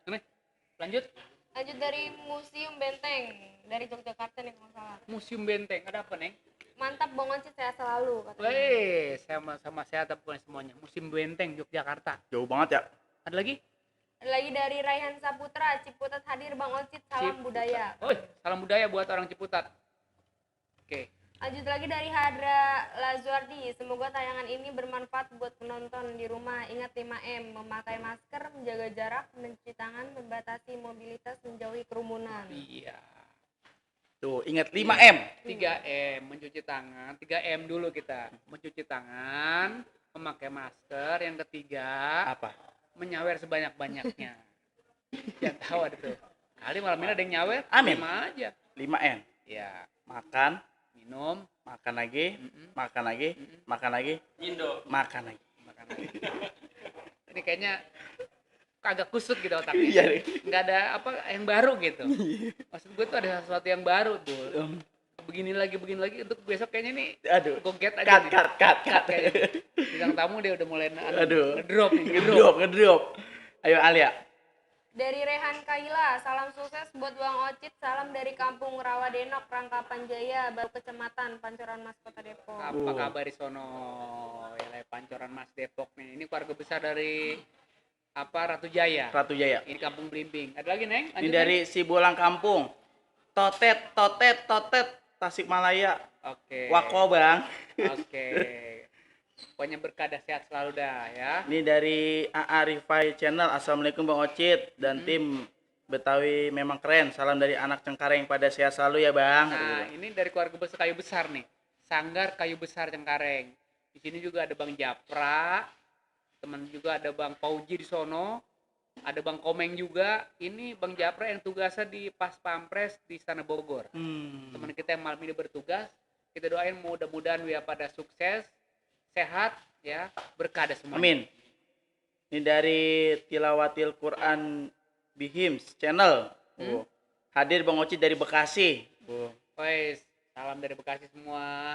Ini lanjut. Lanjut dari Museum Benteng dari Yogyakarta nih kalau nggak salah. Museum Benteng. Ada apa, Neng? Mantap Bang Ocit, sehat selalu katanya. Weh, sama sehat pokoknya semuanya. Museum Benteng Yogyakarta. Jauh banget ya. Ada lagi? Ada lagi dari Raihan Saputra, Ciputat hadir Bang Ocit, salam Ciputat. budaya. Oh, salam budaya buat orang Ciputat. Oke. Lanjut lagi dari Hadra Lazuardi, semoga tayangan ini bermanfaat buat penonton di rumah. Ingat 5M, memakai masker, menjaga jarak, mencuci tangan, membatasi mobilitas, menjauhi kerumunan. Iya. Tuh, ingat 5M. 3M, mencuci tangan. 3M dulu kita. Mencuci tangan, memakai masker. Yang ketiga, Apa? menyawer sebanyak-banyaknya. Jangan tahu ada tuh. Kali malam ini ada yang nyawer, Amin. terima aja. 5M. Ya, Makan, minum, makan lagi, Mm-mm. makan lagi, makan lagi, Indo. makan lagi. makan lagi. Ini kayaknya kagak kusut gitu otaknya. Iya nih. Nggak ada apa yang baru gitu. Maksud gue tuh ada sesuatu yang baru tuh. Begini lagi untuk besok kayaknya nih Aduh. gue get aja nih. Cut. Kayaknya. Bintang tamu dia udah mulai Aduh. ngedrop nih, Ngedrop. Ayo Alia. Dari Rehan Kaila, salam sukses buat Bang Ocit, salam dari Kampung Rawadenok, Rangkapan Jaya, Baru Kecamatan, Pancoran Mas, Kota Depok. Apa kabar di sono? Ya, Pancoran Mas Depok nih. Ini keluarga besar dari apa Ratu Jaya. Ratu Jaya. Ini Kampung Blimbing. Ada lagi, Neng? Ini Lanjut, dari Sibulang Kampung. Totet, Tasikmalaya. Neng. Oke. Wako Bang. Oke. Pokoknya berkah dah, sehat selalu dah ya. Ini dari AA Rifai Channel. Assalamualaikum Bang Ocit dan tim Betawi memang keren. Salam dari anak Cengkareng, pada sehat selalu ya Bang. Nah, ini dari keluarga besar kayu besar nih. Sanggar Kayu Besar Cengkareng. Di sini juga ada Bang Japra. Teman juga ada Bang Pauji di sono. Ada Bang Komeng juga. Ini Bang Japra yang tugasnya di Pas Pampres di Istana Bogor. Teman kita yang malam ini bertugas. Kita doain mudah-mudahan dia pada sukses, sehat ya, berkah dah semua. Amin. Ini dari Tilawatil Quran Bihims Channel. Hadir Bang Ocit dari Bekasi. Wes, salam dari Bekasi semua.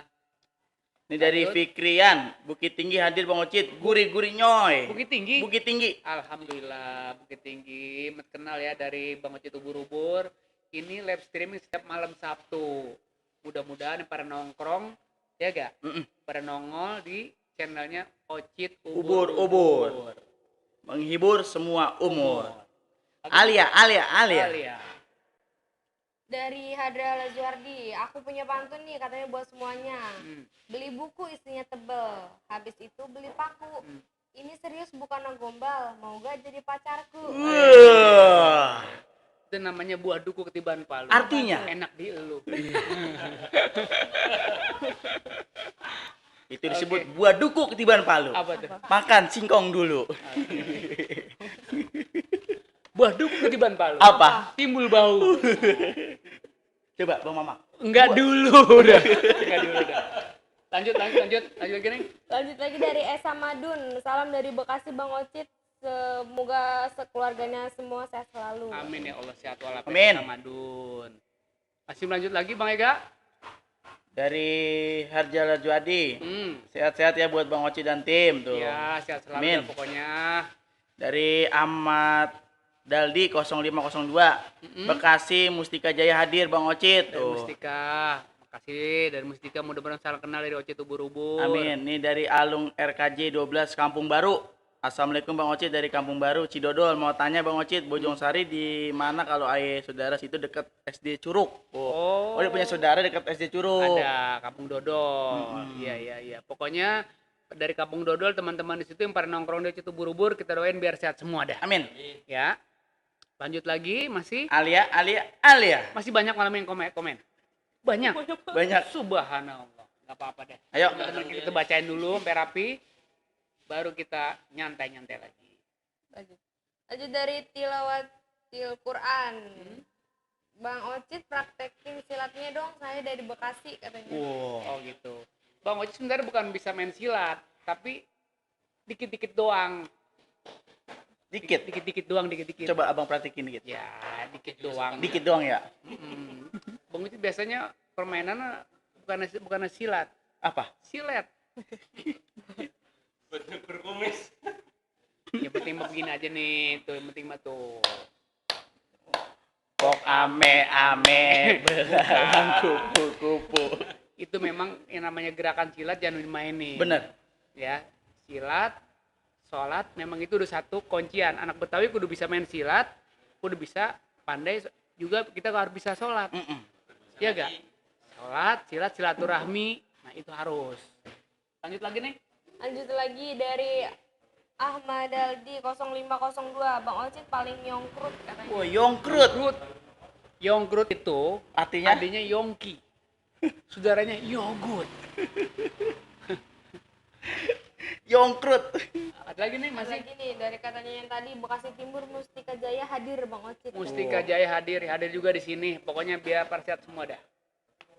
Ini dari Lanjut. Fikrian, Bukit Tinggi hadir Bang Ocit. Gurih-gurih nyoy. Bukit Tinggi. Bukit Tinggi. Alhamdulillah, Bukit Tinggi. Kenal ya dari Bang Ocit Ubur-Ubur. Ini live streaming setiap malam Sabtu. Mudah-mudahan pada nongkrong, ya gak? Pada nongol di channelnya Ocit Ubur-ubur. Menghibur semua umur. Oke. Alia. Alia. Dari Hadra Lazuardi, aku punya pantun nih katanya buat semuanya. Beli buku isinya tebel, habis itu beli paku. Ini serius bukan gombal, mau gak jadi pacarku? Itu namanya buah duku ketiban palu. Artinya? Enak di elu. Itu disebut buah duku ketiban palu. Apa tuh? Makan singkong dulu. Buah duku ketiban palu. Apa? Timbul bau. Coba Bang Mama. Enggak dulu udah. Lanjut lagi nih. Lanjut lagi dari Esa Madun, salam dari Bekasi Bang Ocit, semoga sekeluarganya semua sehat selalu. Amin ya Allah, sehat walafiat. Amin. Madun. Masih lanjut lagi Bang Ega? Dari Harja Lajuadi. Sehat-sehat ya buat Bang Ocit dan tim tuh. Iya, sehat selalu Amin. ya pokoknya. Dari Ahmad Daldi 0502. Bekasi Mustika Jaya hadir Bang Ocit Dari tuh. Mustika. Makasih dari Mustika, mudah-mudahan salah kenal dari Ocit Ubur-Ubur. Amin. Ini dari Alung RKJ 12 Kampung Baru. Assalamualaikum Bang Ocit dari Kampung Baru Cidodol. Mau tanya Bang Ocit, Bojong Sari di mana kalau ayah saudara situ dekat SD Curug? Oh, dia punya saudara dekat SD Curug. Ada Kampung Dodol. Iya. Pokoknya dari Kampung Dodol teman-teman di situ yang pada nongkrong di Ocit Ubur-Ubur, kita doain biar sehat semua dah. Amin. Ya. Lanjut lagi masih Alia. masih banyak malam yang komen. Banyak. Subhanallah. Enggak apa-apa deh. Ayo. Teman-teman kita bacain dulu sampai rapi. Baru kita nyantai-nyantai lagi. Lanjut dari Tilawatil Quran. Bang Ocit praktekin silatnya dong, saya dari Bekasi katanya. Oh gitu. Bang Ocit sebenarnya bukan bisa main silat, tapi dikit-dikit doang. Dikit. Dikit-dikit doang, dikit-dikit. Coba abang perhatikin dikit. Ya, dikit doang. Dikit doang ya. Bang Ucit biasanya permainannya bukan silat, Apa? silet. Bener kumis. Yang penting mah begini aja nih, tuh yang penting mah tuh. Pok ame belalang kupu-kupu. Itu memang yang namanya gerakan silat jangan dimainin. Bener. Ya, silat, sholat, memang itu udah satu kuncian. Anak Betawi kudu bisa main silat, kudu bisa pandai juga kita harus bisa sholat. Iya gak? Sholat, silat, silaturahmi, nah itu harus. Lanjut lagi nih. Lanjut lagi dari Ahmad Aldi 0502, Bang Ocit paling nyongkrut katanya. Wah, yongkrut. Yongkrut itu Artinya? adanya Yongki. Saudaranya Yogut. Yongkrut. Ada lagi nih Masih masih. lagi nih dari katanya yang tadi Bekasi Timur Mustika Jaya hadir Bang Ocit. Mustika Jaya hadir juga di sini. Pokoknya biar persiat semua dah.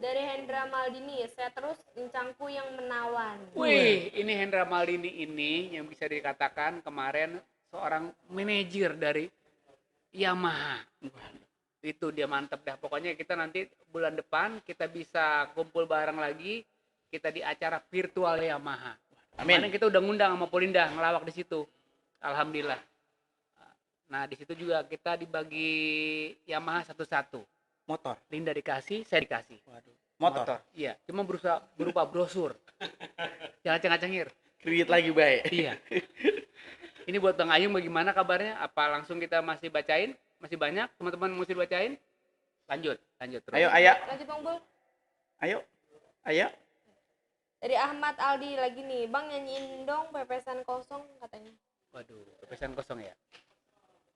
Dari Hendra Maldini, saya terus encangku yang menawan. Wih, ini Hendra Maldini ini yang bisa dikatakan kemarin seorang manajer dari Yamaha. Itu dia mantep dah. Pokoknya kita nanti bulan depan kita bisa kumpul bareng lagi. Kita di acara virtual Yamaha. Amin. Kemarin kita udah ngundang sama Polinda ngelawak di situ. Alhamdulillah. Nah di situ juga kita dibagi Yamaha satu-satu. Motor. Linda dikasih, saya dikasih. Waduh. Motor. Iya, cuma berupa brosur. Jangan cengir-cengir. Kredit lagi baik. Iya. Ini buat Bang Ayung bagaimana kabarnya? Apa langsung kita masih bacain? Masih banyak teman-teman mesti bacain? Lanjut terus. Ayo, Ayah. Lanjut Bang Bul. Ayo. Ayah. Dari Ahmad Aldi lagi nih, Bang nyanyiin dong pepesan kosong katanya. Waduh, pepesan kosong ya.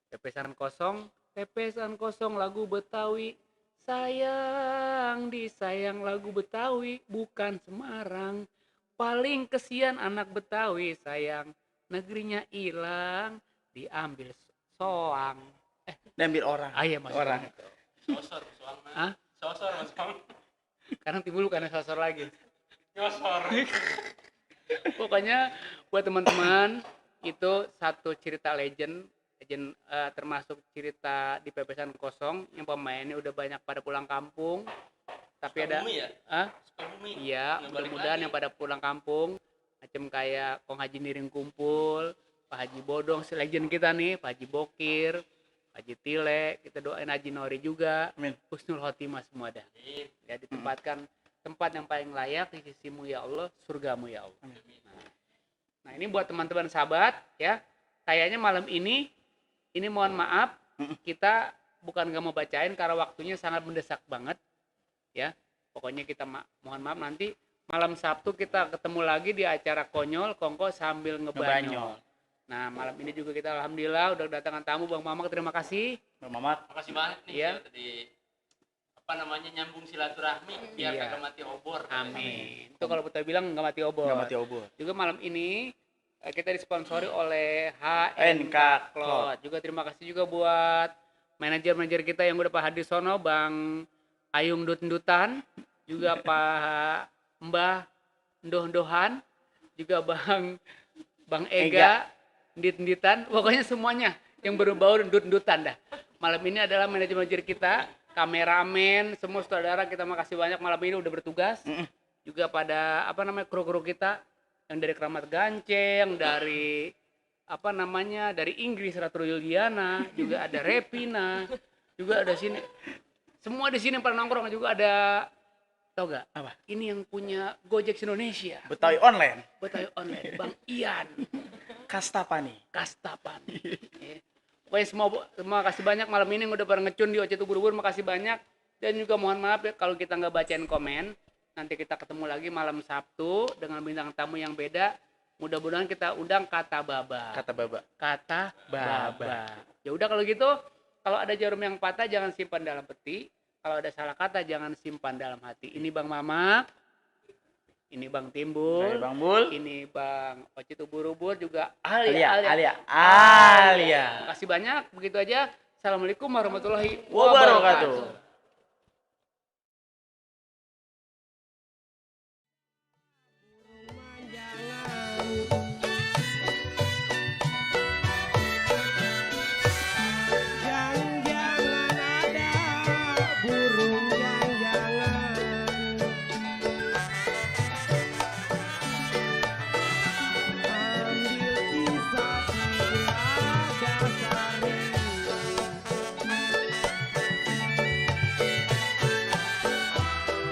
Pepesan kosong lagu Betawi. Sayang disayang lagu Betawi, bukan Semarang. Paling kesian anak Betawi, sayang negerinya hilang, diambil soang. Diambil orang. Iya masuk Orang. Sosor, soang. Hah? Sosor, soang. Sekarang timbul karena sosor lagi. Sosor. Pokoknya buat teman-teman itu satu cerita legend termasuk cerita di pepesan kosong yang pemainnya udah banyak pada pulang kampung. Tapi ada Sukabumi ya? Sukabumi. Iya, Nggak balik mudah-mudahan lagi. yang pada pulang kampung macam kayak Kong Haji Niring Kumpul, Pak Haji Bodong, si legend kita nih, Pak Haji Bokir, Pak Haji Tile, kita doain Haji Nori juga. Amin. Husnul khotimah semua dah. Ya ditempatkan tempat yang paling layak di sisimu ya Allah, surgamu ya Allah. Nah, ini buat teman-teman sahabat ya. Kayaknya malam ini mohon maaf kita bukan nggak mau bacain karena waktunya sangat mendesak banget ya. Pokoknya kita mohon maaf nanti malam Sabtu kita ketemu lagi di acara Konyol Kongko sambil ngebanyol. Nah, malam ini juga kita alhamdulillah udah kedatangan tamu Bang Mamak, terima kasih. Bang Mamat. Makasih banget nih Iya. ya, tadi nyambung silaturahmi biar Iya. kagak mati obor. Amin. Itu kalau kita bilang nggak mati obor. Nggak mati obor. Juga malam ini kita disponsori oleh HNK HNK Cloud. Juga terima kasih juga buat manajer-manajer kita yang udah Pak Hadisono, Bang Ayung Dut-Dutan, juga Pak Mbah Ndoh-Ndohan, juga Bang Ega, Ndit-Nditan, pokoknya semuanya yang berbau Ndut-Ndutan dah. Malam ini adalah manajer-manajer kita, kameramen, semua saudara kita makasih banyak malam ini udah bertugas. Juga pada kru-kru kita yang dari Keramat Ganceng, dari dari Inggris Ratu Yuliana, juga ada Repina, juga ada sini. Semua di sini yang pada nongkrong juga ada, tau gak? Apa? Ini yang punya Gojek Indonesia, Betawi online. Betawi Online, Bang Ian Kastapani. Kastapani. Ya. Pokoknya semua kasih banyak malam ini yang udah pada ngecun di Ocet Ubur-Ubur, makasih banyak. Dan juga mohon maaf ya kalau kita nggak bacain komen. Nanti kita ketemu lagi malam Sabtu dengan bintang tamu yang beda. Mudah-mudahan kita undang Kata Baba. Kata Baba. Kata Baba. Baba. Ya udah kalau gitu, kalau ada jarum yang patah jangan simpan dalam peti. Kalau ada salah kata jangan simpan dalam hati. Ini Bang Mamak. Ini Bang Timbul. Dari Bang Bul. Ini Bang Ocet Ubur-Ubur juga Alia. Makasih banyak. Begitu aja. Assalamualaikum warahmatullahi Wabarakatuh.